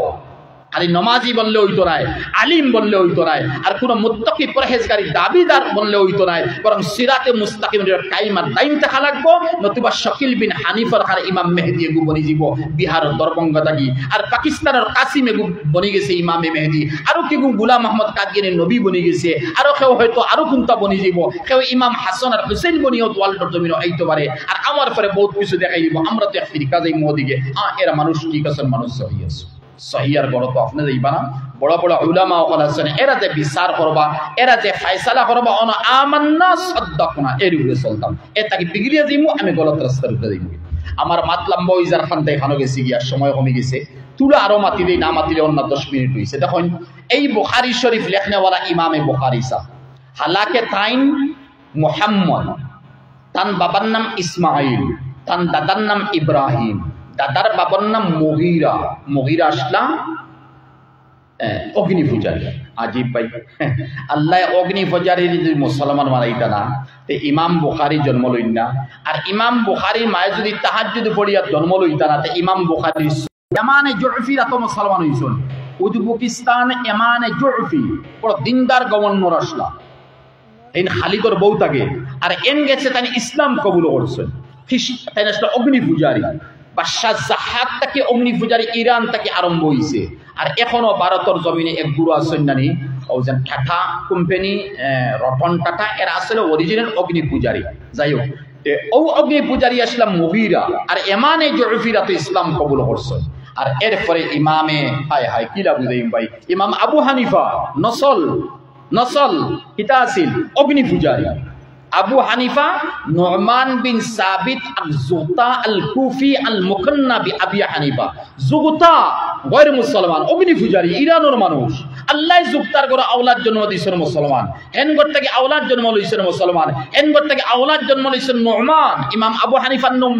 খালি নমাজি বললে হইতো নাই আলিম বললে হইতো নাই আর কোন মুত্তাকি পরহেজগারী দাবিদার বললে হইতো নাই বরং সিরাতে মুস্তাকিমের কাইমার দাইন থাকা লাগবো নতুবা শাকিল বিন হানিফার আর ইমাম মেহেদি এগু বনি যাব বিহার দরভঙ্গা থাকি আর পাকিস্তানের কাসিম এগু বনি গেছে ইমামে মেহেদি আরো কেউ গোলাম আহমদ কাদিয়ানি নবী বনি গেছে আরো কেউ হয়তো আরো কোনটা বনি যাব কেউ ইমাম হাসান আর হুসেইন বনিও ওয়ার্ল্ডর জমিনে আইতে পারে আর আমার পরে বহুত কিছু দেখাই দিব আমরা তো আফ্রিকা যাই মোদিকে এরা মানুষ ঠিক আছে মানুষ সহি আছে সহিয়ার গড় তো আপনি যাইবা না বড় বড় উলামা ওয়াল আছেন এরা যে বিচার করবা এরা যে ফয়সালা করবা অন আমান্না সাদ্দাকনা এর উপরে চলতাম এটাকে বিগড়িয়ে যাইমু আমি গলত রাস্তার উপরে যাইমু আমার মাতলাম বইজার খান দেখানো গেছে গিয়া সময় কমে গেছে তুলা আরো মাতি দেই না মাতিলে অন্য 10 মিনিট হইছে দেখুন এই বুখারী শরীফ লেখনেওয়ালা ইমামে বুখারী সাহেব হালাকে তাইন মুহাম্মদ তান বাবার নাম ইসমাইল তান দাদার নাম ইব্রাহিম দাদার বাবার নাম মুগীরা আসলাম অগ্নি পূজারী আজিব ভাই আল্লাহ অগ্নি পূজারী যদি মুসলমান বানাইতা না তে ইমাম বুখারী জন্ম লইন না আর ইমাম বুখারীর মায়ে যদি তাহাজ্জুদ পড়িয়া জন্ম লইতা না তে ইমাম বুখারী এমানে জুফি রাত মুসলমান হইছেন উজবেকিস্তান এমানে জুফি বড় দিনদার গভর্নর আসলা এন খালিদর বউ থাকে আর এন গেছে তাই ইসলাম কবুল করছেন তাই আসলে অগ্নি পূজারী বাদশাহ জাহাদ থেকে অগ্নি পূজারী ইরান থেকে আরম্ভ হয়েছে আর এখনো ভারতের জমিনে এক গুরু আছেন নানি ওজন টাটা কোম্পানি রতন টাটা এরা আসলে অরিজিনাল অগ্নি পূজারী যাই হোক ও অগ্নি পূজারী আসলাম মুগীরা আর এমানে জুফিরা তো ইসলাম কবুল করছেন আর এরপরে ইমামে হায় হায় কি লাভ দেই ভাই ইমাম আবু হানিফা নসল কিতা আছিল অগ্নি পূজারী আবু হানিফা নুমান বিন সাবিত আল-জুগতা আল-কুফি আল-মুকান্না বি আবি হানিফা জুগতা গয়র মুসলমান অগ্নি পূজারী ইরানের মানুষ আল্লাহ জুগতার করে আওলাদ জন্ম দিয়েছেন মুসলমান হেনগর থেকে আওলাদ জন্ম লইছেন মুসলমান হেনগর থেকে আওলাদ জন্ম লইছেন নুমান ইমাম আবু হানিফার নাম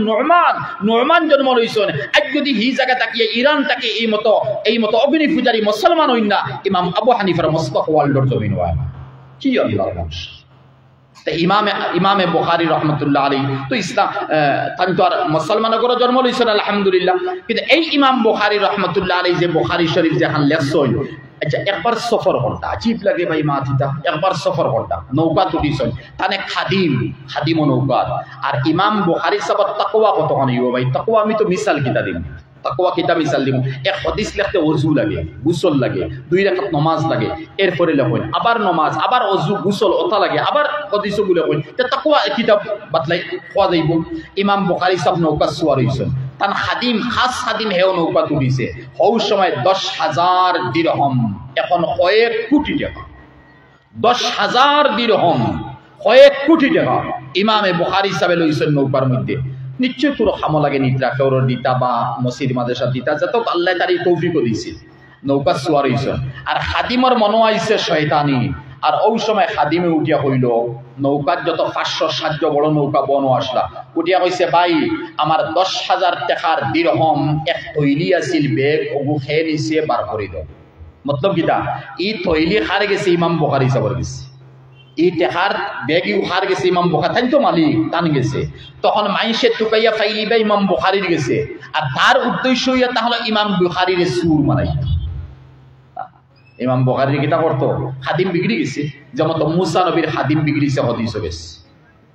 নুমান জন্ম লইছেন আজ যদি হি জায়গা তাকিয়ে ইরান তাকে এই মতো অগ্নি পূজারী মুসলমান হইন না ইমাম আবু হানিফার মস্তক ওয়ার্ল্ডর জমিন হয় কি আল্লাহর মানুষ ইমামে বুখারী রহমতুল্লাহ আলাইহি তো ইসলাম তান তো আর মুসলমান করে জন্ম লইছেন আলহামদুলিল্লাহ কিন্তু এই ইমাম বুখারী রহমতুল্লাহ আলাইহি যে বুখারী শরীফ যেখান লেখছেন আচ্ছা একবার সফর করতা আজীব লাগে ভাই মাথিতা একবার সফর করতা নৌকা তুলিছেন তানে খাদিম নৌকা আর ইমাম বুখারী সাহেব তাকওয়া কতখানি হইব ভাই তাকওয়া আমি তো মিসাল কিতা দিম তাকওয়া কিতা মিসাল দিম এক হাদিস লিখতে ওযু লাগে গোসল লাগে 2 রাকাত নামাজ লাগে এরপরে লেখেন আবার নামাজ আবার ওযু গোসল ওতা লাগে আবার হাদিসগুলো লেখেন তে তাকওয়া কিতাব বাতলাই খোয়া যাইব ইমাম বুখারী সাহেব নৌকা সওয়ার হইছেন তান খাস খাদিম হেও নৌকা তুলিছে হৌ সময় 10,000 দিরহাম এখন কয়েক কোটি টাকা 10,000 দিরহাম কয়েক কোটি টাকা ইমামে বুখারী সাহেব লইছেন নৌকার মধ্যে নিশ্চয় তোর খামো লাগে নিদ্রা কেউর দিতা বা মসজিদ মাদ্রাসা দিতা যত আল্লাহ তার তৌফিকও দিছিল নৌকা সওয়ার হইছেন আর খাদিমর মনো আইছে শয়তানি আর ওই সময় খাদিমে উঠিয়া কইল নৌকার যত 500-700 বড় নৌকা বনো আসলা উঠিয়া কইছে ভাই আমার 10,000 টাকার দিরহম এক তৈলি আছিল বেগ ওগু খেয়ে নিছে বার করে দাও মতলব কিটা ই তৈলি খার গেছে ইমাম বুখারী সাবর গেছে এই টেকার বেগি উখার গেছে ইমাম বুখারী তাই তো মালিক টান গেছে তখন মাইসে টুকাইয়া ফাইলিবা ইমাম বুখারীর গেছে আর তার উদ্দেশ্য হইয়া তাহলে ইমাম বুখারীর সুর মারাই ইমাম বুখারী কিতা করতো খাদিম বিগড়ি গেছে যেমন তো মুসা নবীর খাদিম বিগড়িছে হদিস বেশ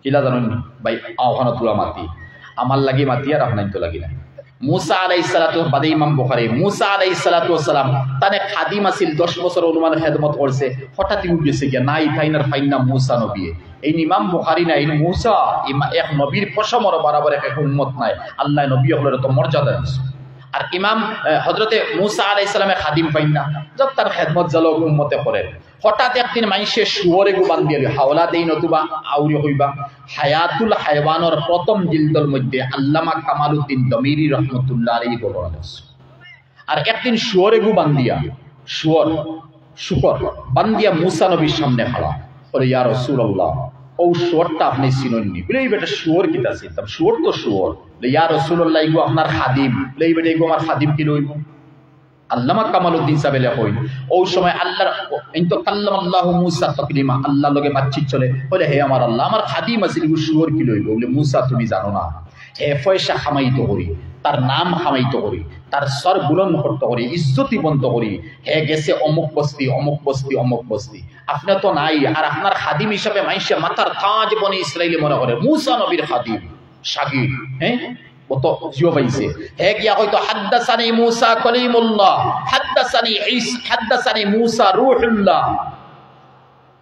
কিলা জানেন ভাই আওখানা তুলা মাতি আমার লাগি মাতি আর আপনার তো লাগি না মুসা আলাইহিস সালাতু বাদে ইমাম বুখারী মুসা আলাইহিস সালাতু ওয়াসালাম তানে খাদিম আছিল 10 বছর অনুমান খেদমত করছে হঠাৎই উঠেছে গিয়া নাই ফাইনার ফাইনা মুসা নবী এই ইমাম বুখারী না এই মুসা এক নবীর পশমর বরাবর এক উম্মত নাই আল্লাহ নবী হলের তো মর্যাদা দিয়েছে আর ইমাম হযরতে মুসা আলাইহিস সালামের খাদিম পাইনা যত তার খেদমত জালো উম্মতে করে হঠাৎ একদিন মাইসে শুয়োরে গো বান্ধি দিল হাওলা দেই নতুবা আউরি হইবা হায়াতুল হায়ওয়ানর প্রথম জিলদর মধ্যে আল্লামা কামালউদ্দিন দমিরি রাহমাতুল্লাহ আলাইহি বলেন আর একদিন শুয়োরে গো বান্ধিয়া শুকর বান্ধিয়া মুসা নবীর সামনে খাড়া বলে ইয়া রাসূলুল্লাহ ও শুয়োরটা আপনি চিনেননি বলে এই বেটা শুয়োর কিতা চিনতাম শুয়োর তো শুয়োর ইয়া রাসূলুল্লাহ ইগো আপনার খাদিম এই বেটা ইগো আমার খাদিম কি লইব আল্লামা কামালউদ্দিন সাহেব লেখেন ওই সময় আল্লাহর ইনতো কাল্লামাল্লাহু মুসা তাকলিমা আল্লাহ লগে বাতচিত চলে বলে হে আমার আল্লাহ আমার খাদিম আছে ইগো শুয়োর কি লইব বলে মুসা তুমি জানো না হে পয়সা খামাইতো করি তার নাম খামাইতো করি তার সর বুলন্দ করতে করি ইজ্জতি বন্ত করি হে গেছে অমুক বস্তি অমুক বস্তি অমুক বস্তি আপনি তো নাই আর আপনার খাদিম হিসাবে মাইশা মাথার তাজ বনে ইসরাইলি মনে করে মুসা নবীর খাদিম শাগির হ্যাঁ কত জিও পাইছে হে গিয়া হয়তো হাদাসানি মুসা কলিমুল্লাহ হাদাসানি হাদাসানি মুসা রূহুল্লাহ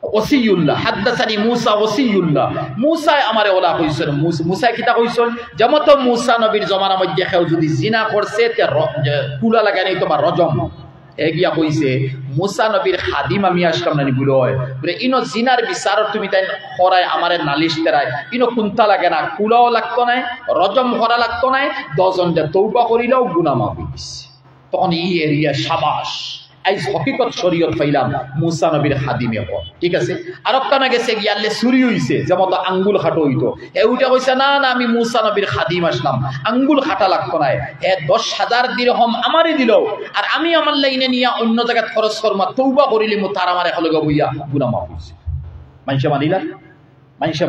ওসিউল্লাহ হাদাসানি মুসা ওসিউল্লাহ মুসা আমারে ওলা কইছেন মুসা কিতা কইছেন যেমন তো মুসা নবীর জমানার মধ্যে কেউ যদি জিনা করছে তে কুলা লাগাই নাই তোমার রজম এগিয়া কইছে মুসা নবীর খাদিম আমি আসলাম নানি বলে বলে ইনো জিনার বিচার তুমি তাই করায় আমারে নালিশ তেরায় ইনো কুন্তা লাগে না কুলাও লাগতো নাই রজম করা লাগতো নাই 10 জন তওবা করিলেও গুনাহ মাফ হইছে তখন এই এরিয়া শাবাশ এই হকিকত শরীয়ত পাইলাম মুসা নবীর খাদিমে হল ঠিক আছে আর কানা গেছে গিয়ালে চুরি হইছে যেমন আঙ্গুল খাটো হইতো এইটা কইছে না না আমি মুসা নবীর খাদিম আসলাম আঙ্গুল খাটা লাগতো না হে 10,000 দিরহম আমারই দিল আর আমি আমার লাইনে নিয়া অন্য জায়গায় খরচ করমা তওবা করিলি মু তার আমারে হলগে বইয়া গুনাহ মাফ হইছে মানছে মানিলা মানছে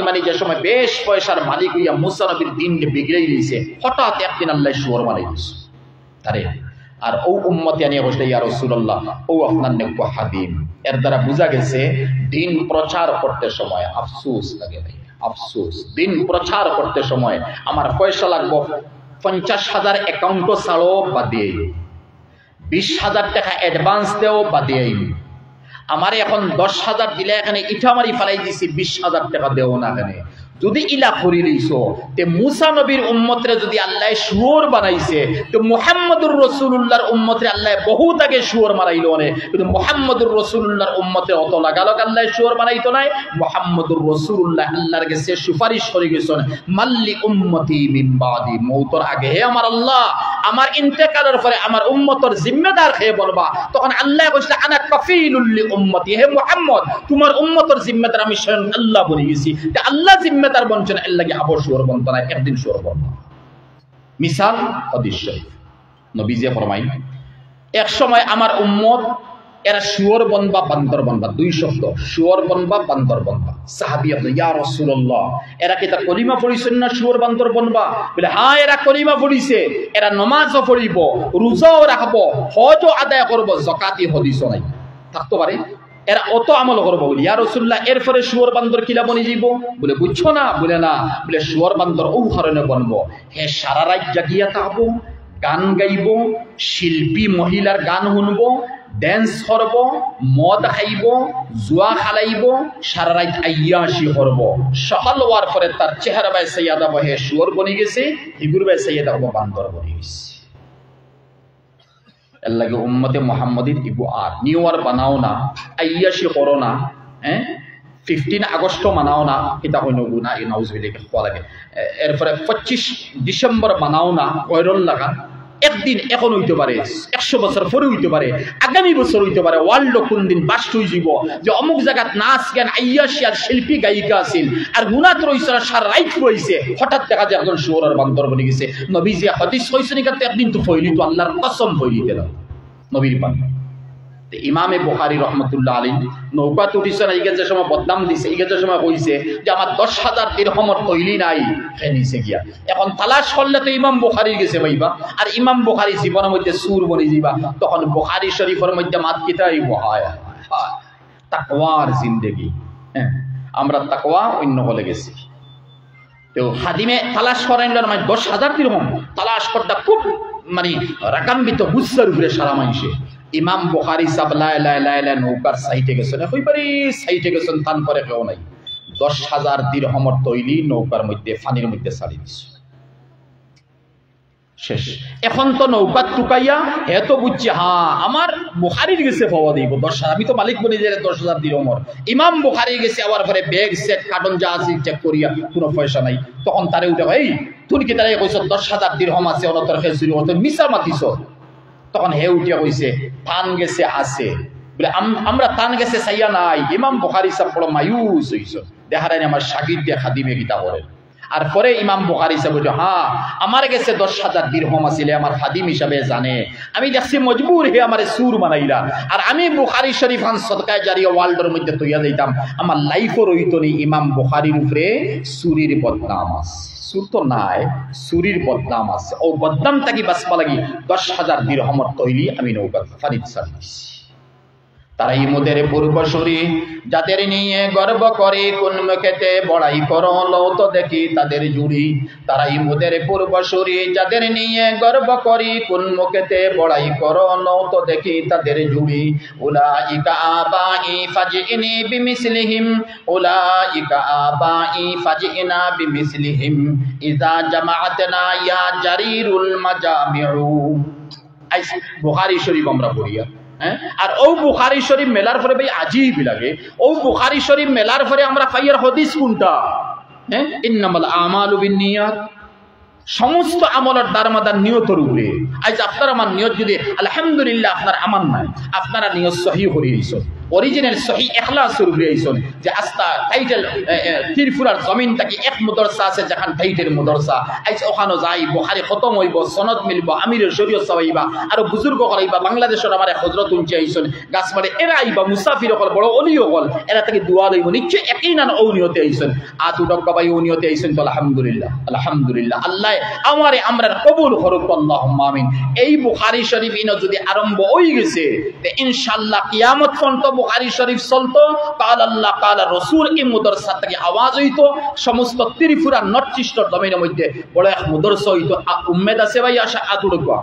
মানি যে সময় বেশ পয়সার মালিক হইয়া মুসা নবীর দিনকে বিগড়াই দিয়েছে হঠাৎ একদিন আল্লাহ শুয়োর মারাই দিয়েছে তারে আর ও উম্মতে নিয়ে বসলে ইয়া রাসূলুল্লাহ ও আপনার নেকো খাদিম এর দ্বারা বোঝা গেছে দিন প্রচার করতে সময় আফসোস লাগে ভাই আফসোস দিন প্রচার করতে সময় আমার পয়সা লাগবে 50,000 অ্যাকাউন্টও ছাড়ো বাদে 20,000 টাকা অ্যাডভান্স দেও বাদে আমার এখন 10,000 দিলে এখানে ইটা মারি ফেলাই দিছি 20,000 টাকা দেও না এখানে যদি ইলা করি লইছো তে মুসা নবীর উম্মতরে যদি আল্লাহ শুয়োর বানাইছে তো মুহাম্মদুর রাসূলুল্লাহর উম্মতরে আল্লাহ বহুত আগে শুয়োর মারাইলো নে কিন্তু মুহাম্মদুর রাসূলুল্লাহর উম্মতে অত লাগালো আল্লাহ শুয়োর বানাইতো নাই মুহাম্মদুর রাসূলুল্লাহ আল্লাহর কাছে সুপারিশ করে গেছেন মাল্লি উম্মতি মিন বাদি মওতর আগে হে আমার আল্লাহ আমার ইন্তেকালের পরে আমার উম্মতর জিম্মেদার কে বলবা তখন আল্লাহ কইছে আনা কাফিলুল লি উম্মতি হে মুহাম্মদ তোমার উম্মতর জিম্মেদার আমি স্বয়ং আল্লাহ বলে গেছি তে আল্লাহ তার বঞ্চন আল্লাহকে আবার শুয়োর বন্ত না একদিন শুয়োর বন্ত মিসাল হাদিস শরীফ নবীজি ফরমাই এক সময় আমার উম্মত এরা শুয়োর বনবা বান্দর বনবা দুই শব্দ শুয়োর বনবা বান্দর বনবা সাহাবী বলে ইয়া রাসূলুল্লাহ এরা কি তা কলিমা পড়িছেন না শুয়োর বান্দর বনবা বলে হ্যাঁ এরা কলিমা পড়িছে এরা নামাজও পড়িব রোজাও রাখব হজও আদায় করব যাকাতি হাদিস নাই থাকতে পারে এরা অত আমল করবো বলি ইয়া রাসূলুল্লাহ এরপরে শুয়োর বান্দর কিলা বনি যাইব বলে বুঝছো না বলে না বলে শুয়োর বান্দর ও কারণে বনবো হে সারা রাত জাগিয়া থাকবো গান গাইব শিল্পী মহিলার গান শুনবো ড্যান্স করব মদ খাইব জুয়া খেলাইব সারা রাত আইয়াশি করব সকাল হওয়ার পরে তার চেহারা বাই সাইয়াদা বহে শুয়োর বনি গেছে হিগুর বাই সাইয়াদা বান্দর বনি গেছে আল্লাহকে উম্মতে মুহাম্মাদির ইগু আর নিউ ইয়ার বানাও না আইয়াশি করো না হ্যাঁ 15 আগস্ট মানাও না এটা হইনো গুনাহ এই নাউজুবিল্লাহ কোয়া লাগে এরপরে 25 ডিসেম্বর মানাও না কয়রল লাগা একদিন এখন হইতে পারে, 100 বছর পরে হইতে পারে, আগামী বছর হইতে পারে, ওয়ার্ল্ড কোন দিন বাস্ট হয়ে যাব যে অমুক জায়গাত নাচ গান আইয়াসি আর শিল্পী গায়িকা আছিল আর গুনাত রইছে সার রাইট রইছে, হঠাৎ দেখা যায় একজন শুয়োরের বান্দর বনে গেছে। নবীজি হাদিস কইছেন কাতে একদিন তো ফইলি তো আল্লাহর কসম ফইলি দিল নবীর বাণী। ইমামে বুখারী রহমতুল্লাহ আলাইহি নৌকাত উঠিছেন, এইগে যে সময় বদনাম দিছে, এইগে যে সময় কইছে যে আমার 10,000 দিরহমর তৈলি নাই, খেনিছে গিয়া। এখন তালাশ করলে তো ইমাম বুখারী গেছে ভাইবা, আর ইমাম বুখারী জীবনের মধ্যে সুর বনি যাইবা, তখন বুখারী শরীফের মধ্যে মাত কিতাই বহায় তাকওয়ার জিন্দেগি। হ্যাঁ, আমরা তাকওয়া অন্য বলে গেছি। তো খাদিমে তালাশ করেন মানে 10,000 দিরহম তালাশ করতে খুব মানে রাকাম্বিত গুচ্ছার উপরে সারা মানুষে। ইমাম বুখারী সাহেব লা নৌকার সাইটে গেছেন, কইবারই সাইটে গেছেন, তান করে কেউ নাই। 10,000 দিরহমর তৈলি নৌকার মধ্যে পানির মধ্যে ছাড়ি দিছে, শেষ। এখন তো নৌকাত টুকাইয়া হে তো বুঝছে হ্যাঁ আমার বুখারীর গেছে পাওয়া দিব 10,000, আমি তো মালিক বনি যে 10,000 দিরহমর। ইমাম বুখারী গেছে আবার পরে ব্যাগ সেট কার্টন যা আছে চেক করিয়া কোনো পয়সা নাই, তখন তারে উঠে এই তুই কি তারে কইছ 10,000 দিরহম আছে অনতর খেজুরি অত মিছা মাতিছ, তখন হে উঠিয়া কইছে টান গেছে আছে বলে আমরা টান গেছে চাইয়া নাই। ইমাম বুখারী সাহেব বড় মায়ুস হইছ, দেখা নাই আমার শাগির্দ দিয়ে খাদিমে গীতা করেন। আর পরে ইমাম বুখারী সাহেব বলছে হ্যাঁ আমার কাছে 10,000 দিরহম আসলে আমার খাদিম হিসাবে জানে, আমি দেখছি মজবুর হে আমার সুর বানাইলা, আর আমি বুখারী শরীফ খান সদকায়ে জারিয়া ওয়ার্ল্ডের মধ্যে তৈয়া দিতাম, আমার লাইফও রইতো নি ইমাম বুখারীর উপরে সুরির বদনাম আছে। সুর তো নাই, সুরির বদনাম আছে, ও বদনাম থাকি বাঁচবা লাগি 10,000 দিরহমর তৈলি আমি নৌকা ফারিদ সার্ভিস। তারাই মোদের পূর্বসূরি, যাদের নিয়ে গর্ব করে কোন মুখেতে বড়াই করো লও তো দেখি তাদের জুড়ি। তারাই মোদের পূর্বসূরি, যাদের নিয়ে গর্ব করি কোন মুখেতে বড়াই করো লও তো দেখি তাদের জুড়ি। উলাইকা আবাই ফাজিনি বিমিসলিহিম, উলাইকা আবাই ফাজিনা বিমিসলিহিম ইযা জামাআতনা ইয়া জারিরুল মাজামিউ। আই বুখারী শরীফ আমরা পড়িয়া, আর ও বুখারী শরীফ মেলার পরে ভাই আজীব লাগে। ও বুখারী শরীফ মেলার পরে আমরা পাইয়ার হাদিস কোনটা? ইন্নামাল আমালু বিন্নিয়াত, সমস্ত আমলের দারমাদার নিয়তের উপরে। আজ আপনার আমার নিয়ত যদি আলহামদুলিল্লাহ আপনার আমার নাই, আপনারা নিয়ত সহি করে আইছেন, অরিজিনাল সহি ইখলাসের উপরে আইছেন, যে আস্তা টাইটেল ত্রিপুরার জমিন থেকে এক মুদরসা আছে যেখান টাইটেল মুদরসা, আজ ওখানে যাই বুখারী খতম হইব, সনদ মিলব, আমিরের শরীয়ত চাইবা, আর বুজুর্গ করাইবা, বাংলাদেশের আমার হযরত উঞ্চে আইছেন গাছমারে এরা আইবা, মুসাফির হল বড় অলি হল, এরা থেকে দোয়া লইব নিশ্চয় একই না ও নিয়তে আইছেন, আতু ডক্কা ভাই ও নিয়তে আইছেন, তো আলহামদুলিল্লাহ আলহামদুলিল্লাহ, আল্লাহ আমারে আমরা কবুল করুক, আল্লাহুম্মা আমিন। এই বুখারী শরীফ ইনো যদি আরম্ভ হয়ে গেছে তে ইনশাআল্লাহ কিয়ামত পর্যন্ত বুখারী শরীফ চলতো, কাল আল্লাহ কাল রাসূল এই মুদরসা থেকে আওয়াজ হইতো, সমস্ত ত্রিপুরা নর্থ ইস্টের জমিনের মধ্যে বড় এক মুদরসা হইতো। উম্মেদ আছে ভাই, আশা আতুড়কা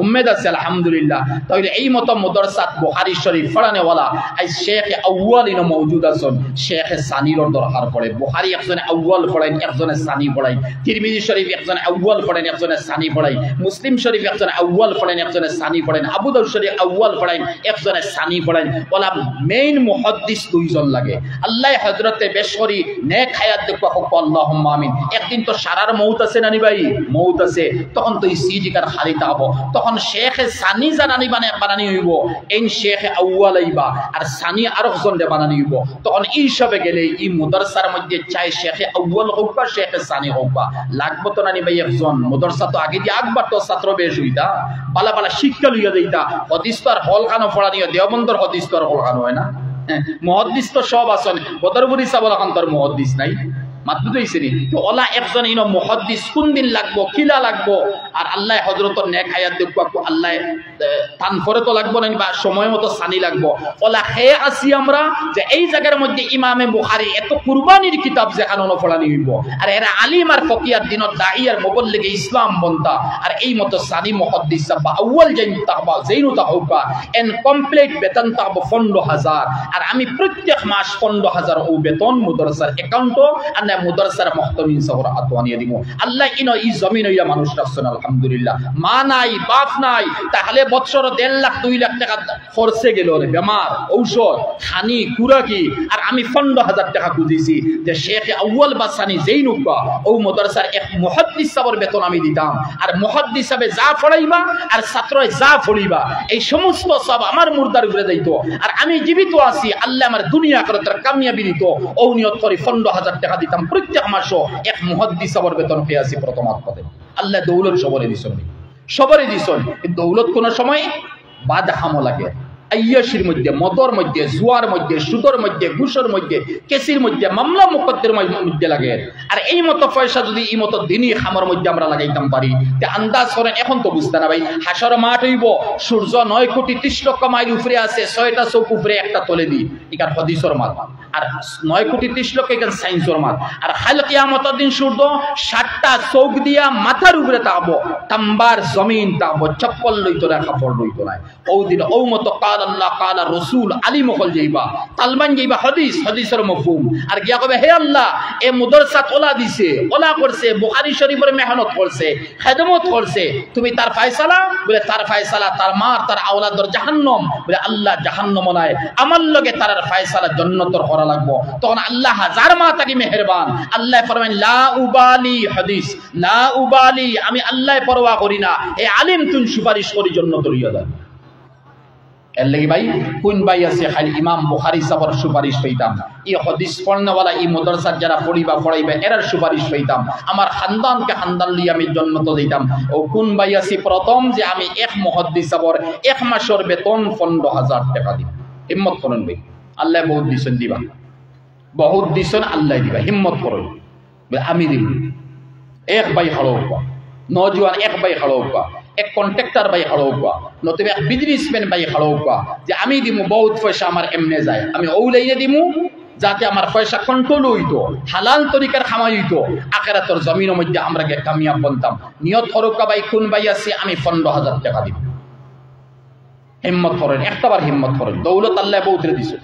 উম্মেদ আছে আলহামদুলিল্লাহ। তাহলে এই মতো মুদরসাত বুখারী শরীফ পড়ানেওয়ালা আজ শেখ আউয়াল ইনো মওজুদ আছেন, শেখ সানির দরকার পড়ে। বুখারী একজনে আউয়াল পড়ায়, একজনে সানি পড়ায়, তিরমিজি শরীফ একজনে আউয়াল পড়েন, একজনে সানি পড়ায়, মুসলিম শরীফ একজনে আউয়াল পড়েন, একজনে সানি পড়েন, আবু দাউদ শরীফ আউয়াল পড়ায়, একজনে সানি পড়ায়। ওলা মেইন মুহাদ্দিস দুইজন লাগে। আল্লাহ হযরতে বেশরি নেক হায়াত দেখবা হোক, আল্লাহুম্মা আমিন। একদিন তো সারার মউত আছে নানি ভাই, মউত আছে, তখন তো এই সিজিকার খালিতা হবো, তখন শেখ সানি জানানি বানানি হইব, এই শেখ আউয়াল আইবা আর সানি আরেকজন দে বানানি হইব। তখন এই সবে গেলে এই মুদরসার মধ্যে চাই শেখ আউয়াল হোক বা শেখ সানি হোক বা লাগবো তো নানি ভাই একজন। মুদরসা তো আগে দিয়ে আকবার তো ছাত্র বেশ হইতা, বালা বালা শিক্ষা লইয়া দিতা। হদিস তো আর হল খানো পড়া নিয়ে দেওবন্দর হদিস তো আর হল খানো হয় না, মুহাদ্দিস তো সব আসন, বদরপুরি সাবল এখন তোর মুহাদ্দিস নাই মাত্র হইছে নি। তো ওলা একজন ইনো মুহাদ্দিস কোন দিন লাগবো, কিলা লাগবো, আর আল্লাহ হযরতর নেক হায়াত দেখবো, আল্লাহ তান করে তো লাগবো না বা সময় মতো সানি লাগবো। ওলা হে আসি আমরা যে এই জায়গার মধ্যে ইমামে বুখারী এত কুরবানির কিতাব যেখানে পড়ানি হইব, আর এরা আলিম আর ফকিয়ার দিনত দাঈ আর মুবল্লিগে ইসলাম বনতা, আর এই মতো সানি মুহাদ্দিস বা আউয়াল জাইন তাহবা জাইনু তাহবা এন কমপ্লিট বেতন তাহবা 15,000, আর আমি প্রত্যেক মাস 15,000 ও বেতন মুদরসার অ্যাকাউন্টও আর না মুদারসার মুহতামিন সহর আতওয়ানিয়ে দিব আল্লাহ ইনো ই জমিন হইয়া মানুষ রাখছেন আলহামদুলিল্লাহ মা নাই বাপ নাই তাহলে বছর 1.5 লাখ 2 লাখ টাকা খরচে গেল রে বেমার ঔষধ খানি কুরাকি আর আমি 15,000 টাকা খুঁজেছি যে শেখ আউয়াল বাসানি যেই নুকা ও মুদারসার এক মুহাদ্দিস সাহেবের বেতন আমি দিতাম আর মুহাদ্দিস সাহেব যা পড়াইবা আর ছাত্রয় যা পড়িবা এই সমস্ত সব আমার মুর্দার উপরে যাইতো আর আমি জীবিত আছি আল্লাহ আমার দুনিয়া আখিরাতের কামিয়াবি দিত ও নিয়ত করে 15,000 টাকা দিতাম প্রত্যেক মাসে এক মুহাদ্দিস সাহেবের বেতন পেয়ে আসি প্রথম পদে আল্লাহ দৌলত সবরে দিছেন দৌলত কোন সময় বাদ হামো লাগে আইয়াশির মধ্যে মদর মধ্যে জুয়ার মধ্যে সুদর মধ্যে ঘুষের মধ্যে কেসির মধ্যে মামলা মুকদ্দর মধ্যে লাগে আর এই মতো পয়সা যদি এই মতো দিনই খামর মধ্যে আমরা লাগাইতাম পারি তে আন্দাজ করেন এখন তো বুঝতে না ভাই হাসর মাঠ হইব সূর্য 9 কোটি 30 লক্ষ মাইল উপরে আছে 6টা চৌক উপরে একটা তলে দি এখান হাদিসের মাত আর 9 কোটি 30 লক্ষ এখান সায়েন্সের মাত আর হাল কিয়ামতের দিন সূর্য 60টা চৌক দিয়া মাথার উপরে তাবো তাম্বার জমিন তাবো চপ্পল লইতো না কাপড় লইতো না ও দিন ও মতো আল্লাহ কালা রসুল আলী মহল যাইবা তালবান যাইবা হাদিসের মফহুম আর গিয়া কবে হে আল্লাহ এ মুদরসা তোলা দিছে ওলা করছে বুখারী শরীফের মেহনত করছে খেদমত করছে তুমি তার ফয়সালা বলে তার ফয়সালা তার মার তার আওলাদর জাহান্নাম বলে আল্লাহ জাহান্নাম নাই আমার লগে তার ফয়সালা জান্নাতর করা লাগবো তখন আল্লাহ হাজার মা তাকি মেহেরবান আল্লাহ ফরমান লা উবালি হাদিস লা উবালি আমি আল্লাহ পরোয়া করি না এ আলিম তুই সুপারিশ করি জান্নাত লইয়া দাও এর লাগি ভাই কোন ভাই আছে খালি ইমাম বুখারী সাহেবের সুপারিশ পাইতাম এই হাদিস পড়নেওয়ালা এই মাদ্রাসার যারা পড়াইবা এরার সুপারিশ পাইতাম আমার খানদানকে খানদান লিয়ে আমি জান্নাতে যাইতাম ও কোন ভাই আছে প্রথম যে আমি এক মুহাদ্দিস সাহেবের এক মাসের বেতন 15,000 টাকা দিব হিম্মত করেন ভাই আল্লাহ বহুত দিছেন আল্লাহ দিবা হিম্মত করেন আমি দিব এক ভাই হলৌকা নওজোয়ান এক ভাই হলৌকা এক কন্ট্রাক্টর ভাই হলৌকা নতুবা এক বিজনেসম্যান ভাই হলৌকা যে আমি দিমু বহুত পয়সা আমার এমনে যায় আমি ওলাইয়া দিমু যাতে আমার পয়সা কন্ট্রোল হইতো হালাল তরিকার খামাই হইতো আখিরাতের জমিনের মধ্যে আমরা কামিয়াব বনতাম নিয়ত হরকা ভাই কোন ভাই আছে আমি 15,000 টাকা দিব হিম্মত করেন একটাবার হিম্মত করেন দৌলত আল্লাহ বহুত দিছে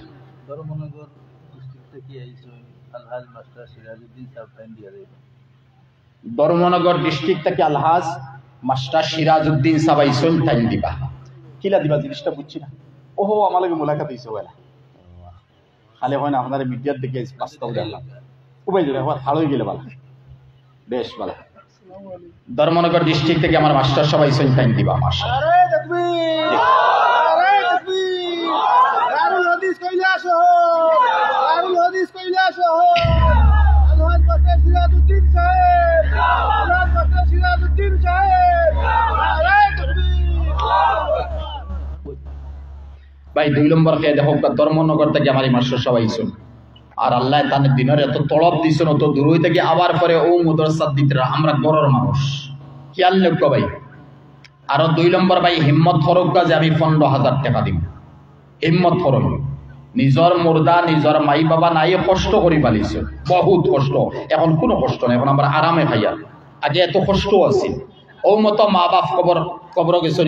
ধর্মনগর ডিস্ট্রিক্ট থেকে আইছো আলহাজ মাস্টার সিরাজউদ্দিন সাহেব টাইম দিয়া দেব ধর্মনগর ডিস্ট্রিক্ট থেকে আলহাজ মাস্টার সিরাজউদ্দিন সাহেব আইছেন টাইম দিবা কিলা দিবা জিনিসটা বুঝছি না ওহো আমার লাগে মুলাকাত হইছে ওলা খালি হয় না আপনারা মিডিয়ার দিকে বাস্তব দেখলাম উপায় জোরে আবার ভালো হয়ে গেলে ভালো বেশ ভালো ধর্মনগর ডিস্ট্রিক্ট থেকে আমার মাস্টার সবাই আইছেন টাইম দিবা মাশাআল্লাহ আরে তাকবীর দারুল হাদিস কৈলাস আলহাজ মাস্টার সিরাজউদ্দিন সাহেব ভাই 2 নম্বর কে দেখো ধর্মনগর থেকে আমার মাস্টার সবাই আইছেন আর আল্লাহ তাদের দিনের এত তলব দিছেন অত দূর হইতে গিয়ে আবার পরে ও মাদ্রাসার দিতে আমরা গরর মানুষ খেয়াল রাখো ভাই আর 2 নম্বর ভাই হিম্মত ফরক যে আমি 15,000 টাকা দিব হিম্মত ফরক নিজর মুর্দা নিজর মাই বাবা নাই কষ্ট করি পালিছে বহুত কষ্ট এখন কোনো কষ্ট নাই এখন আমরা আরামে খাইয়া আগে এত কষ্ট আছে ও মতো মা বাপ কবর গেছে